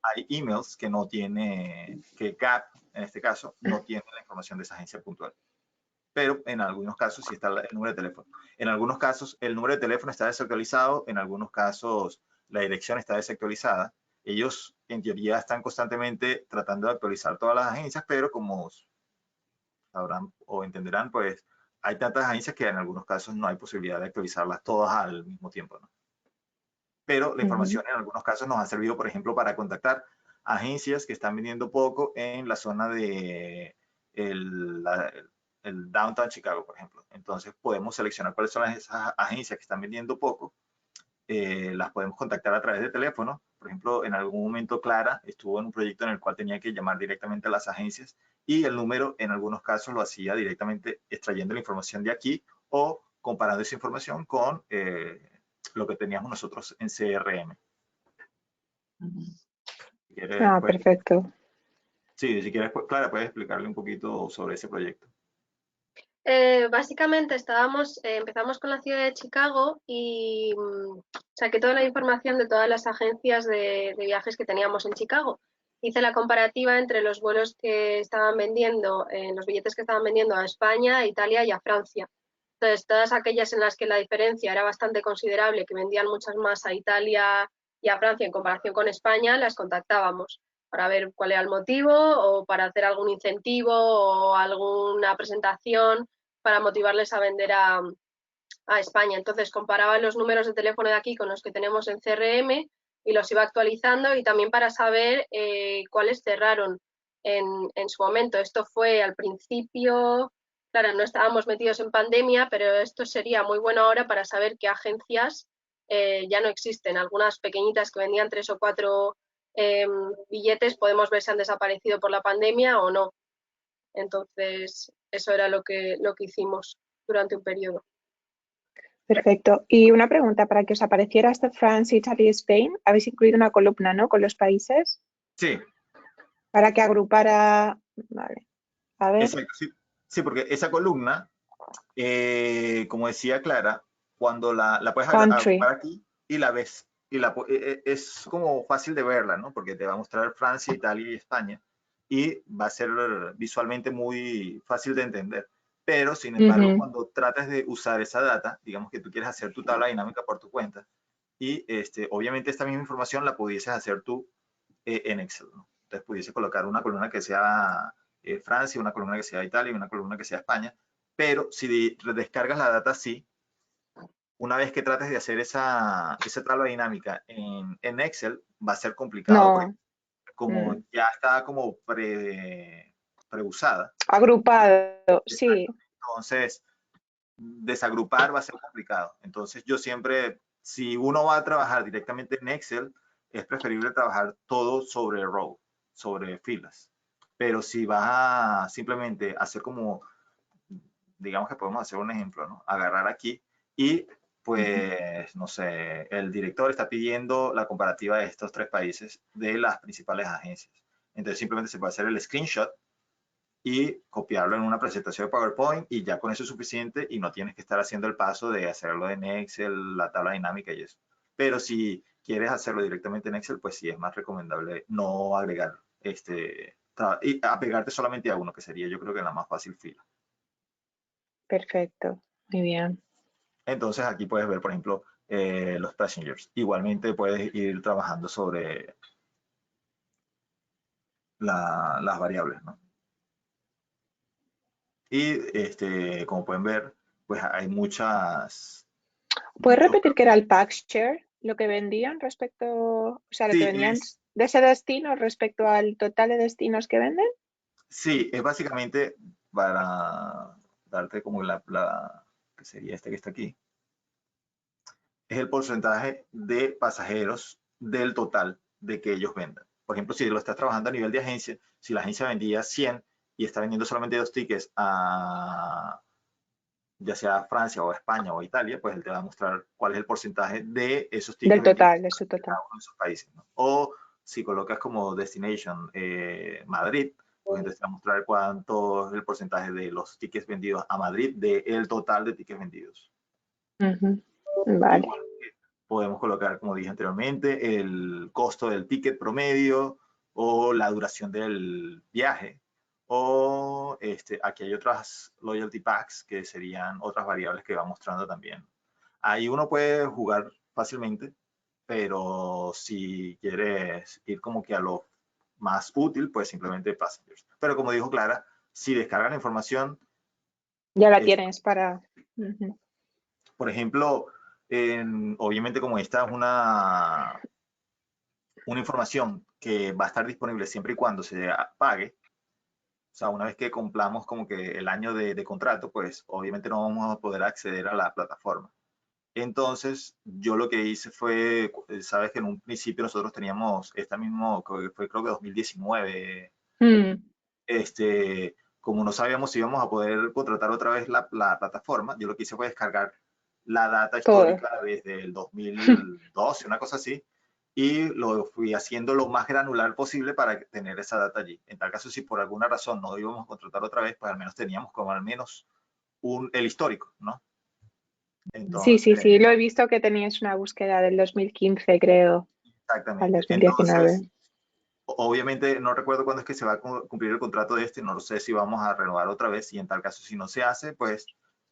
hay emails que no tiene, que Gap, en este caso, no tiene la información de esa agencia puntual. Pero en algunos casos sí está el número de teléfono. En algunos casos el número de teléfono está desactualizado, en algunos casos la dirección está desactualizada. Ellos en teoría están constantemente tratando de actualizar todas las agencias, pero como sabrán o entenderán, pues hay tantas agencias que en algunos casos no hay posibilidad de actualizarlas todas al mismo tiempo, ¿no? Pero la información en algunos casos nos ha servido, por ejemplo, para contactar agencias que están vendiendo poco en la zona de el Downtown Chicago, por ejemplo. Entonces podemos seleccionar cuáles son esas agencias que están vendiendo poco. Las podemos contactar a través de teléfono. Por ejemplo, en algún momento Clara estuvo en un proyecto en el cual tenía que llamar directamente a las agencias y el número en algunos casos lo hacía directamente extrayendo la información de aquí o comparando esa información con lo que teníamos nosotros en CRM. Si quieres, perfecto. Sí, si quieres, Clara, puedes explicarle un poquito sobre ese proyecto. Básicamente empezamos con la ciudad de Chicago y saqué toda la información de todas las agencias de viajes que teníamos en Chicago. Hice la comparativa entre los vuelos que estaban vendiendo, los billetes que estaban vendiendo a España, a Italia y a Francia. Entonces, todas aquellas en las que la diferencia era bastante considerable, que vendían muchas más a Italia y a Francia en comparación con España, las contactábamos para ver cuál era el motivo o para hacer algún incentivo o alguna presentación para motivarles a vender a España. Entonces comparaba los números de teléfono de aquí con los que tenemos en CRM y los iba actualizando y también para saber cuáles cerraron en su momento. Esto fue al principio, claro, no estábamos metidos en pandemia, pero esto sería muy bueno ahora para saber qué agencias ya no existen. Algunas pequeñitas que vendían 3 o 4 billetes podemos ver si han desaparecido por la pandemia o no. Entonces, eso era lo que hicimos durante un periodo. Perfecto. Y una pregunta, para que os apareciera hasta France, Italy y Spain, habéis incluido una columna, ¿no? Con los países. Sí. Para que agrupara... Vale. A ver. Exacto, sí. Sí, porque esa columna, como decía Clara, cuando la puedes agrupar aquí y la ves, y es como fácil de verla, ¿no? Porque te va a mostrar Francia, Italia y España y va a ser visualmente muy fácil de entender. Pero, sin embargo, cuando tratas de usar esa data, digamos que tú quieres hacer tu tabla dinámica por tu cuenta y obviamente esta misma información la pudieses hacer tú en Excel, ¿no? Entonces pudiese colocar una columna que sea Francia, una columna que sea Italia y una columna que sea España, pero si descargas la data así, una vez que trates de hacer esa tabla dinámica en Excel, va a ser complicado porque como ya está como preusada. Agrupado, sí. Entonces, desagrupar va a ser complicado. Entonces, yo siempre, si uno va a trabajar directamente en Excel, es preferible trabajar todo sobre row, sobre filas. Pero si vas a simplemente hacer como, digamos que podemos hacer un ejemplo, ¿no? Agarrar aquí y pues, no sé, el director está pidiendo la comparativa de estos 3 países de las principales agencias. Entonces simplemente se puede hacer el screenshot y copiarlo en una presentación de PowerPoint y ya con eso es suficiente y no tienes que estar haciendo el paso de hacerlo en Excel, la tabla dinámica y eso. Pero si quieres hacerlo directamente en Excel, pues sí es más recomendable no agregar y apegarte solamente a uno, que sería yo creo que la más fácil fila. Perfecto, muy bien. Entonces aquí puedes ver, por ejemplo, los passengers. Igualmente puedes ir trabajando sobre las variables, ¿no? Y como pueden ver, pues hay muchas... ¿Puedes repetir qué era el pack share? Lo que vendían respecto, o sea, lo que vendían de ese destino respecto al total de destinos que venden. Sí, es básicamente para darte como que sería este que está aquí. Es el porcentaje de pasajeros del total de que ellos vendan. Por ejemplo, si lo estás trabajando a nivel de agencia, si la agencia vendía 100 y está vendiendo solamente 2 tickets a ya sea Francia o España o Italia, pues él te va a mostrar cuál es el porcentaje de esos tickets del total, de su total. cada uno de esos países, ¿no? O si colocas como destination Madrid, pues entonces te va a mostrar cuánto es el porcentaje de los tickets vendidos a Madrid del total de tickets vendidos. Vale. Igual que podemos colocar, como dije anteriormente, el costo del ticket promedio o la duración del viaje. O aquí hay otras loyalty packs que serían otras variables que va mostrando también. Ahí uno puede jugar fácilmente, pero si quieres ir como que a lo más útil, pues simplemente passengers. Pero como dijo Clara, si descargas la información, Ya la tienes para... por ejemplo, obviamente como esta es una información que va a estar disponible siempre y cuando se pague, o sea, una vez que cumplamos como que el año de contrato, pues obviamente no vamos a poder acceder a la plataforma. Entonces, yo lo que hice fue, sabes que en un principio nosotros teníamos esta mismo, fue creo que 2019, como no sabíamos si íbamos a poder contratar otra vez la plataforma, yo lo que hice fue descargar la data histórica desde el 2012, una cosa así, y lo fui haciendo lo más granular posible para tener esa data allí. En tal caso, si por alguna razón no íbamos a contratar otra vez, pues al menos teníamos como al menos el histórico, ¿no? Entonces, sí, lo he visto que tenías una búsqueda del 2015, creo. Exactamente. Al 2019. Entonces, obviamente no recuerdo cuándo es que se va a cumplir el contrato de no lo sé si vamos a renovar otra vez y en tal caso si no se hace, pues,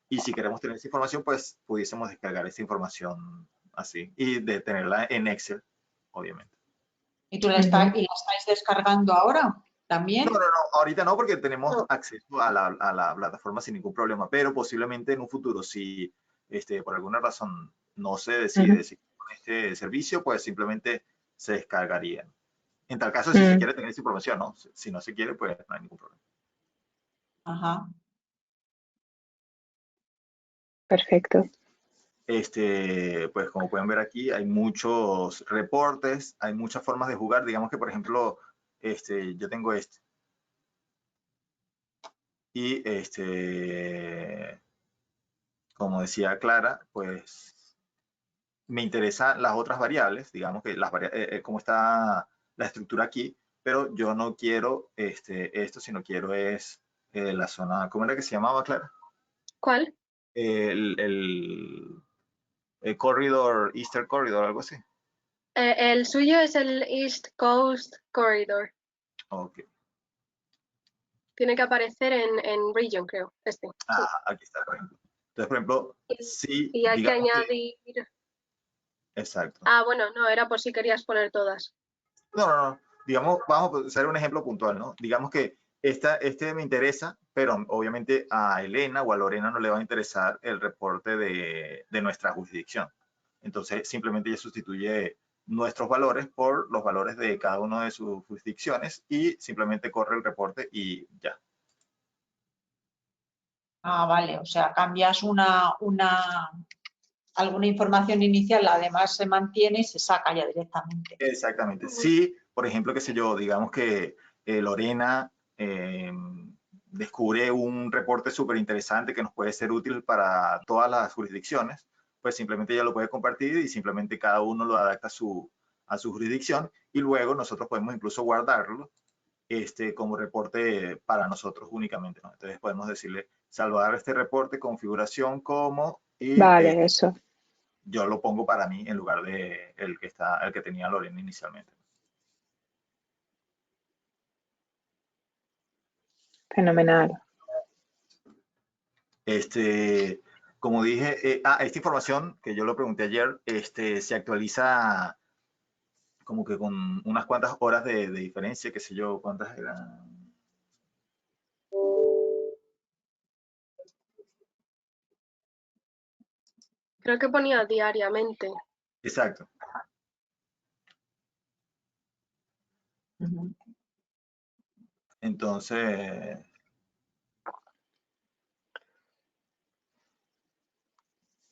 y si queremos tener esa información, pues pudiésemos descargar esa información así y de tenerla en Excel, obviamente. ¿Y tú la estáis descargando ahora también? No, ahorita no porque tenemos acceso a la plataforma sin ningún problema, pero posiblemente en un futuro si por alguna razón no se decide seguir con este servicio, pues simplemente se descargarían. En tal caso, si se quiere tener esa información, ¿no? Si no se quiere, pues no hay ningún problema. Ajá. Perfecto. Pues como pueden ver aquí, hay muchos reportes, hay muchas formas de jugar. Digamos que, por ejemplo, yo tengo y como decía Clara, pues me interesan las otras variables, digamos que cómo está la estructura aquí, pero yo no quiero esto, sino quiero es la zona, ¿cómo era que se llamaba, Clara? ¿Cuál? El corridor, Eastern Corridor, algo así. El suyo es el East Coast Corridor. Ok. Tiene que aparecer en region, creo. Aquí está, por ejemplo. Entonces, por ejemplo, si y hay que digamos añadir... exacto. Bueno, no, era por si querías poner todas. No. Digamos, vamos a hacer un ejemplo puntual, ¿no? Digamos que me interesa, pero obviamente a Elena o a Lorena no le va a interesar el reporte de nuestra jurisdicción. Entonces, simplemente ella sustituye nuestros valores por los valores de cada una de sus jurisdicciones y simplemente corre el reporte y ya. Vale, o sea, cambias alguna información inicial, además se mantiene y se saca ya directamente. Exactamente. Sí, por ejemplo, qué sé yo, digamos que Lorena descubre un reporte súper interesante que nos puede ser útil para todas las jurisdicciones, pues simplemente ella lo puede compartir y simplemente cada uno lo adapta a su jurisdicción y luego nosotros podemos incluso guardarlo como reporte para nosotros únicamente, ¿no? Entonces podemos decirle salvar este reporte, configuración como y vale, eso. yo lo pongo para mí en lugar de el que tenía Lorena inicialmente. Fenomenal. Como dije, esta información que yo lo pregunté ayer, se actualiza como que con unas cuantas horas de diferencia, qué sé yo, cuántas eran. Creo que ponía diariamente. Exacto. Entonces,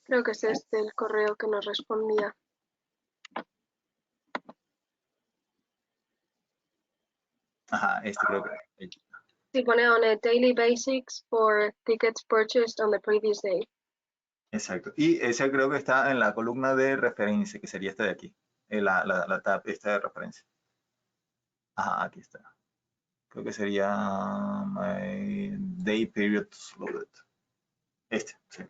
creo que es el correo que nos respondía. ajá, creo que. Sí, pone on a daily basis for tickets purchased on the previous day. Exacto. Y ese creo que está en la columna de referencia, que sería esta de aquí, la tab esta de referencia. Ajá, aquí está. Creo que sería my day periods loaded. Sí.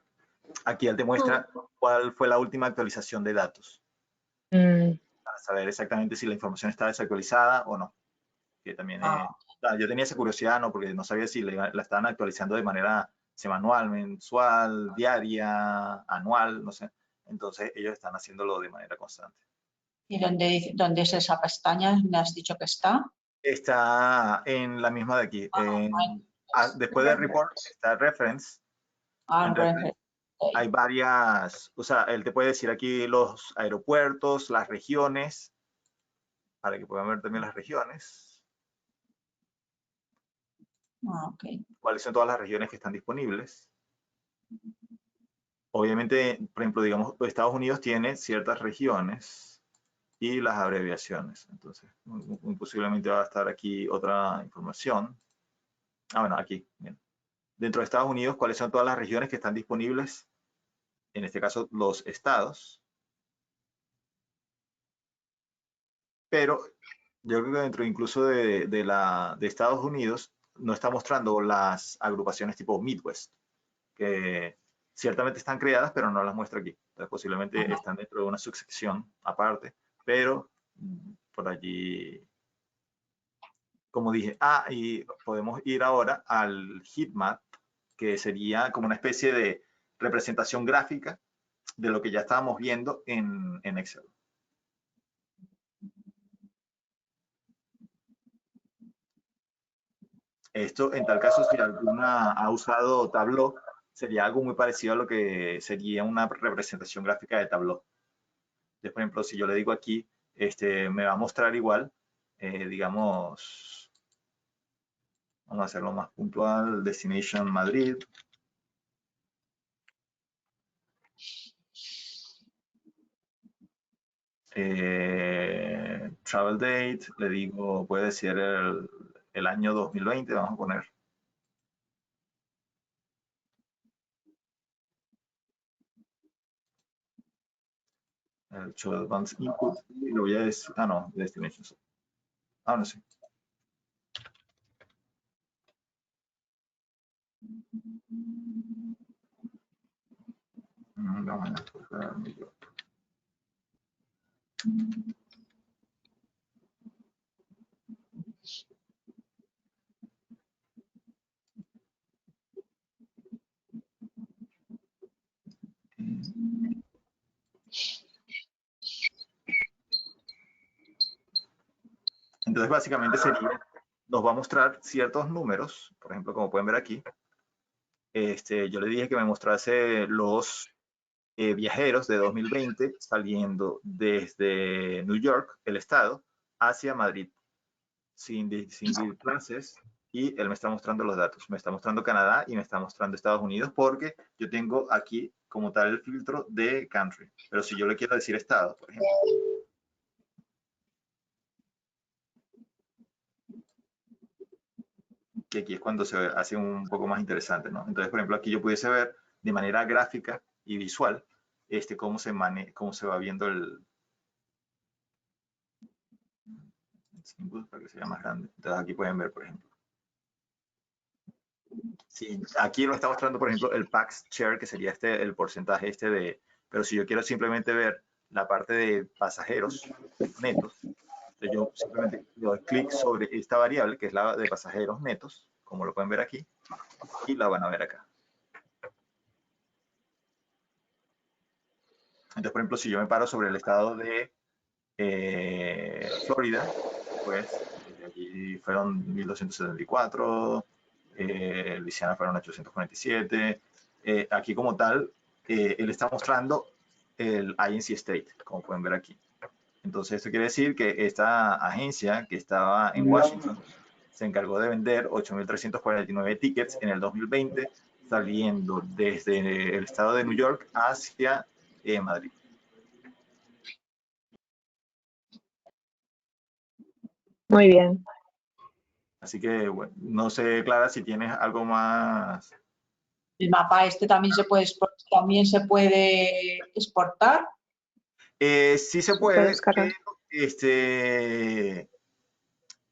Aquí él te muestra cuál fue la última actualización de datos. Para saber exactamente si la información está desactualizada o no. Que también yo tenía esa curiosidad, ¿no? Porque no sabía si la estaban actualizando de manera semanal, mensual, diaria, anual, no sé. Entonces ellos están haciéndolo de manera constante. ¿Y dónde es esa pestaña? ¿Me has dicho que está? Está en la misma de aquí. Después de report está reference. Hay varias, o sea, él te puede decir aquí los aeropuertos, las regiones, para que puedan ver también las regiones. Okay. ¿Cuáles son todas las regiones que están disponibles? Obviamente, por ejemplo, digamos, Estados Unidos tiene ciertas regiones y las abreviaciones. Entonces, muy posiblemente va a estar aquí otra información. Bueno, aquí. Bien. Dentro de Estados Unidos, ¿cuáles son todas las regiones que están disponibles? En este caso, los estados. Pero yo creo que dentro incluso de Estados Unidos no está mostrando las agrupaciones tipo Midwest, que ciertamente están creadas, pero no las muestra aquí. Entonces, posiblemente están dentro de una subsección aparte, pero por allí, como dije, y podemos ir ahora al heatmap, que sería como una especie de representación gráfica de lo que ya estábamos viendo en Excel. Esto, en tal caso, si alguna ha usado Tableau, sería algo muy parecido a lo que sería una representación gráfica de Tableau. Entonces, por ejemplo, si yo le digo aquí, me va a mostrar igual, digamos, vamos a hacerlo más puntual, Destination Madrid. Travel date, le digo, puede ser el año 2020, vamos a poner. El show advance input, y lo voy a decir, no, destination. No sé. Vamos a buscar New York. Entonces, básicamente nos va a mostrar ciertos números, por ejemplo, como pueden ver aquí. Yo le dije que me mostrase los viajeros de 2020 saliendo desde New York, el estado, hacia Madrid, sin clases, y él me está mostrando los datos. Me está mostrando Canadá y me está mostrando Estados Unidos, porque yo tengo aquí como tal el filtro de country. Pero si yo le quiero decir estado, por ejemplo, que aquí es cuando se hace un poco más interesante, ¿no? Entonces, por ejemplo, aquí yo pudiese ver de manera gráfica y visual cómo se va viendo el símbolo para que sea más grande. Entonces, aquí pueden ver, por ejemplo. Sí, aquí lo está mostrando, por ejemplo, el Pax Share, que sería el porcentaje pero si yo quiero simplemente ver la parte de pasajeros netos, entonces yo simplemente doy clic sobre esta variable, que es la de pasajeros netos, como lo pueden ver aquí, y la van a ver acá. Entonces, por ejemplo, si yo me paro sobre el estado de Florida, pues aquí fueron 1.274, Luisiana fueron 847. Aquí como tal, él está mostrando el INC State, como pueden ver aquí. Entonces, esto quiere decir que esta agencia que estaba en Washington se encargó de vender 8.349 tickets en el 2020, saliendo desde el estado de New York hacia Madrid. Muy bien. Así que, bueno, no sé, Clara, si tienes algo más. ¿El mapa también se puede exportar? Sí se puede, pero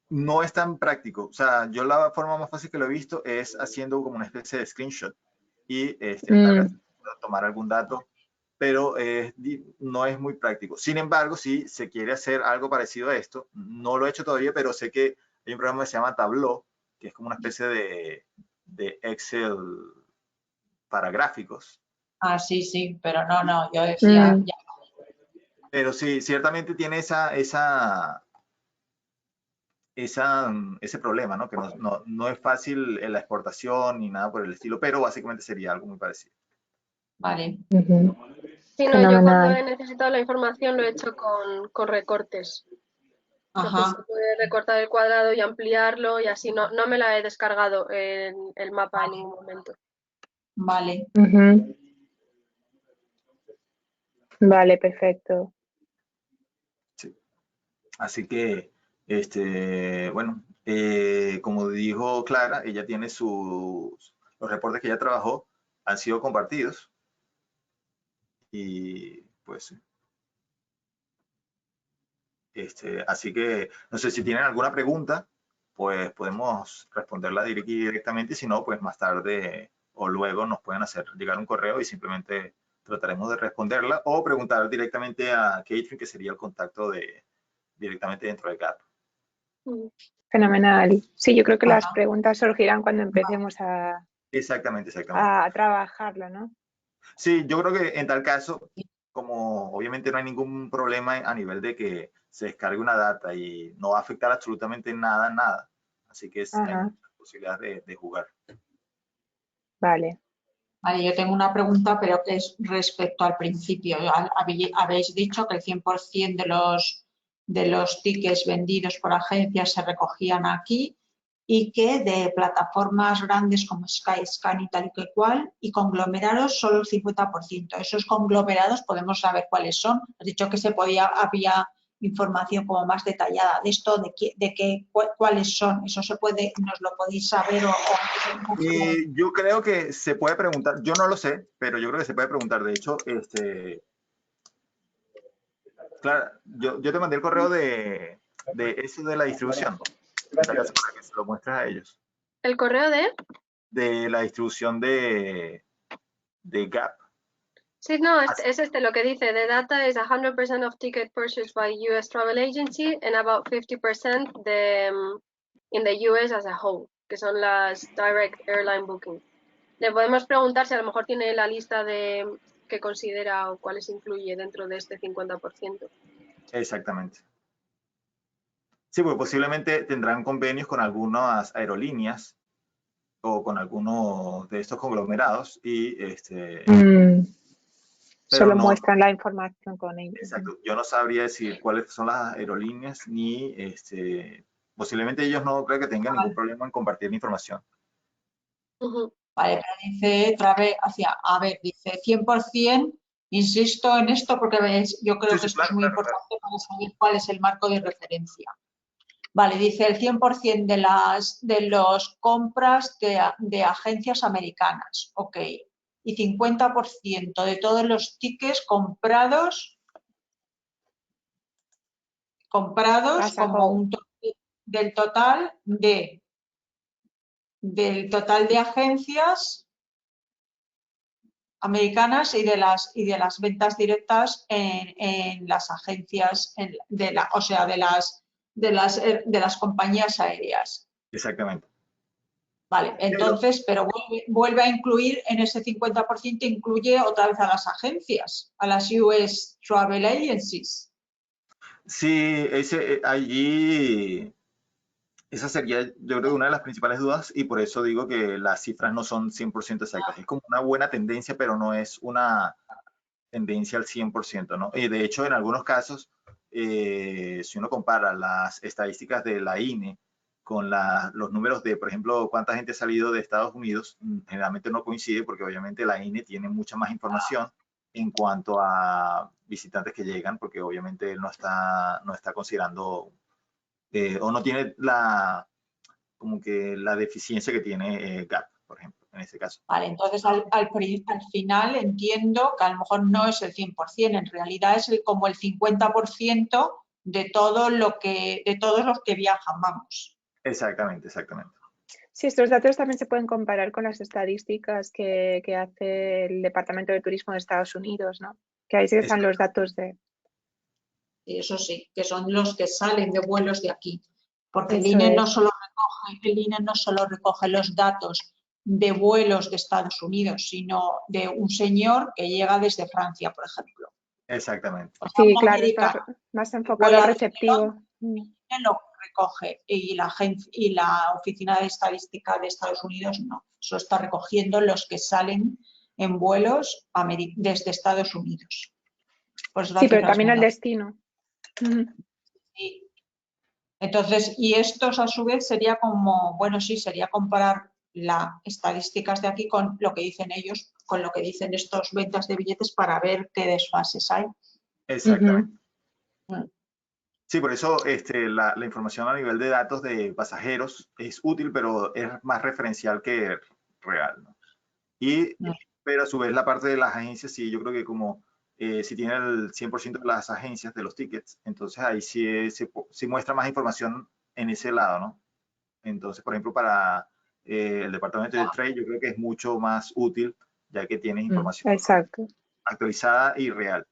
No es tan práctico. O sea, yo la forma más fácil que lo he visto es haciendo como una especie de screenshot y en tal caso tomar algún dato, pero no es muy práctico. Sin embargo, si se quiere hacer algo parecido a esto, no lo he hecho todavía, pero sé que hay un programa que se llama Tableau, que es como una especie de Excel para gráficos. Ah, sí, sí, pero no, yo decía, ya. Pero sí, ciertamente tiene ese problema, ¿no? Que no es fácil en la exportación ni nada por el estilo, pero básicamente sería algo muy parecido. Vale. Sí, no, yo cuando he necesitado la información lo he hecho con recortes. Entonces se puede recortar el cuadrado y ampliarlo y así. No me la he descargado el mapa en ningún momento. Vale. Vale, perfecto. Sí. Así que, bueno, como dijo Clara, ella tiene los reportes que ella trabajó han sido compartidos y pues así que no sé si tienen alguna pregunta, pues podemos responderla directamente, si no, pues más tarde o luego nos pueden hacer llegar un correo y simplemente trataremos de responderla o preguntar directamente a Catherine, que sería el contacto directamente dentro de GAP. Fenomenal. Sí, yo creo que las preguntas surgirán cuando empecemos Exactamente. a trabajarlo, ¿no? Sí, yo creo que en tal caso, como obviamente no hay ningún problema a nivel de que se descargue una data y no va a afectar absolutamente nada, así que hay muchas posibilidades de jugar. Vale. Vale, yo tengo una pregunta, pero que es respecto al principio. Habéis dicho que el 100% de los tickets vendidos por agencias se recogían aquí y que de plataformas grandes como Skyscan y tal y que cual y conglomerados solo el 50%. Esos conglomerados podemos saber cuáles son. Has dicho que había información como más detallada de esto, cuáles son. Eso nos lo podéis saber Yo creo que se puede preguntar, yo no lo sé, pero yo creo que se puede preguntar. De hecho, claro, yo te mandé el correo de eso de la distribución, para que se lo muestres a ellos. ¿El correo de la distribución de GAP? Sí, no, es lo que dice. The data is 100% of ticket purchased by US travel agency and about 50% in the US as a whole, que son las direct airline booking. Le podemos preguntar si a lo mejor tiene la lista de que considera o cuáles incluye dentro de este 50%. Exactamente. Sí, pues posiblemente tendrán convenios con algunas aerolíneas o con algunos de estos conglomerados y Solo muestran la información con ellos. Exacto. Yo no sabría decir cuáles son las aerolíneas ni posiblemente ellos no creo que tengan ningún problema en compartir la información. Vale, pero dice otra vez dice 100%, insisto en esto porque yo creo que esto es muy importante para saber cuál es el marco de referencia. Vale, dice el 100% de los compras de agencias americanas, ok. Y 50% de todos los tickets comprados como un del total de agencias americanas y de las ventas directas en las agencias de las compañías aéreas. Exactamente. Vale, entonces, pero vuelve a incluir en ese 50%, incluye otra vez a las agencias, a las US Travel Agencies. Sí, allí esa sería, yo creo, una de las principales dudas y por eso digo que las cifras no son 100% exactas. Es como una buena tendencia, pero no es una tendencia al 100%, ¿no? Y de hecho, en algunos casos, si uno compara las estadísticas de la INE con los números de, por ejemplo, cuánta gente ha salido de Estados Unidos, generalmente no coincide porque obviamente la INE tiene mucha más información en cuanto a visitantes que llegan, porque obviamente no está considerando o no tiene como que la deficiencia que tiene GAP, por ejemplo, en ese caso. Vale, entonces al final entiendo que a lo mejor no es el 100%, en realidad es como el 50% de todos los que viajan, vamos. Exactamente, exactamente. Sí, estos datos también se pueden comparar con las estadísticas que hace el Departamento de Turismo de Estados Unidos, ¿no? Que ahí sí están los datos de... Y eso sí, que son los que salen de vuelos de aquí. Porque el Eso INE es. no solo recoge los datos de vuelos de Estados Unidos, sino de un señor que llega desde Francia, por ejemplo. Exactamente. O sea, Sí, un claro, está americano más que enfocado vuela al de receptivo. Lyon, lo recoge y la Oficina de Estadística de Estados Unidos no. Eso está recogiendo los que salen en vuelos desde Estados Unidos. Pues Sí, pero también el destino. Sí. Entonces, y estos a su vez sería como, bueno, sí, sería comparar las estadísticas de aquí con lo que dicen ellos, con lo que dicen estos ventas de billetes para ver qué desfases hay. Exactamente. Mm. Sí, por eso la información a nivel de datos de pasajeros es útil, pero es más referencial que real, ¿no? Pero a su vez la parte de las agencias, sí, yo creo que como si tiene el 100% de las agencias de los tickets, entonces ahí sí, sí muestra más información en ese lado, ¿no? Entonces, por ejemplo, para el departamento de trade, yo creo que es mucho más útil, ya que tienes información Exacto. actualizada y real.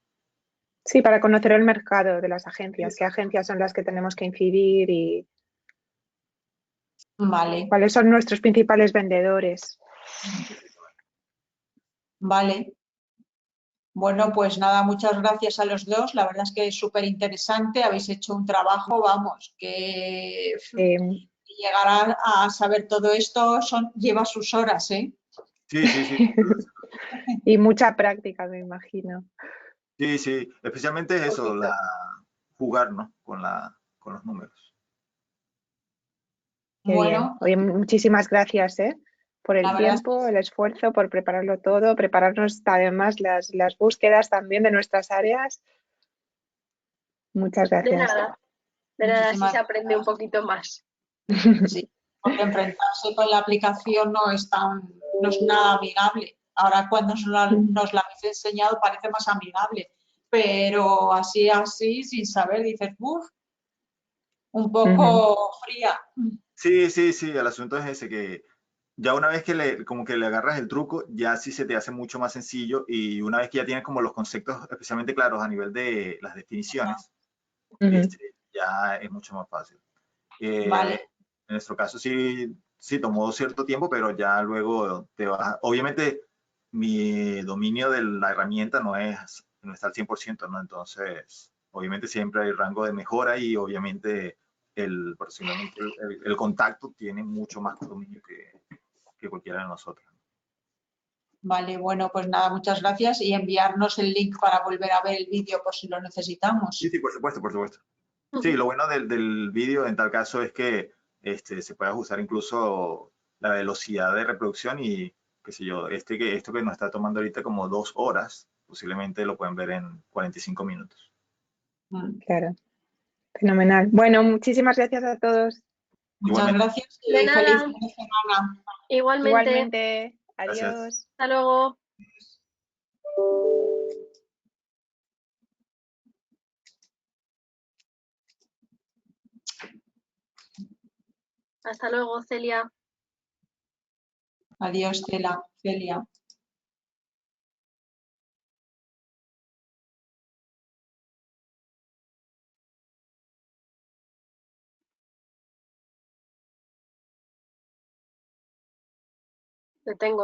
Sí, para conocer el mercado de las agencias, qué Exacto. agencias son las que tenemos que incidir y Vale, cuáles son nuestros principales vendedores. vale. Bueno, pues nada, muchas gracias a los dos. La verdad es que es súper interesante. Habéis hecho un trabajo, vamos, que llegar a saber todo esto lleva sus horas, ¿eh? Sí, sí, sí. Y mucha práctica, me imagino. Sí, sí. Especialmente es eso, jugar, ¿no? Con los números. Qué bien. Bueno, Oye, muchísimas gracias, por la el verdad es tiempo, el esfuerzo, por prepararlo todo, prepararnos además las búsquedas también de nuestras áreas. Muchas De gracias. nada, así muchísimas se aprende un poquito más. sí, porque enfrentarse con la aplicación no es nada amigable. Ahora cuando nos la habéis enseñado parece más amigable, pero así, sin saber, dices, uff, un poco fría. Sí, sí, sí, el asunto es ese, que ya una vez que como que le agarras el truco, ya sí se te hace mucho más sencillo y una vez que ya tienes como los conceptos especialmente claros a nivel de las definiciones, ya es mucho más fácil. Vale, En nuestro caso sí, sí tomó cierto tiempo, pero ya luego te vas. Obviamente mi dominio de la herramienta no está al 100%, ¿no? Entonces, obviamente siempre hay rango de mejora y obviamente personalmente el contacto tiene mucho más dominio que cualquiera de nosotros. vale, bueno, pues nada, muchas gracias y enviarnos el link para volver a ver el vídeo por si lo necesitamos. Sí, sí, por supuesto, por supuesto. Sí, lo bueno del vídeo en tal caso es que se puede ajustar incluso la velocidad de reproducción y qué sé yo, esto que nos está tomando ahorita como 2 horas, posiblemente lo pueden ver en 45 minutos. Claro, fenomenal. Bueno, muchísimas gracias a todos. Muchas Igualmente, gracias y De feliz nada, fin de semana. igualmente. Igualmente, gracias. adiós. Hasta luego. Hasta luego, Celia. Adiós, Celia. Te tengo, ¿no?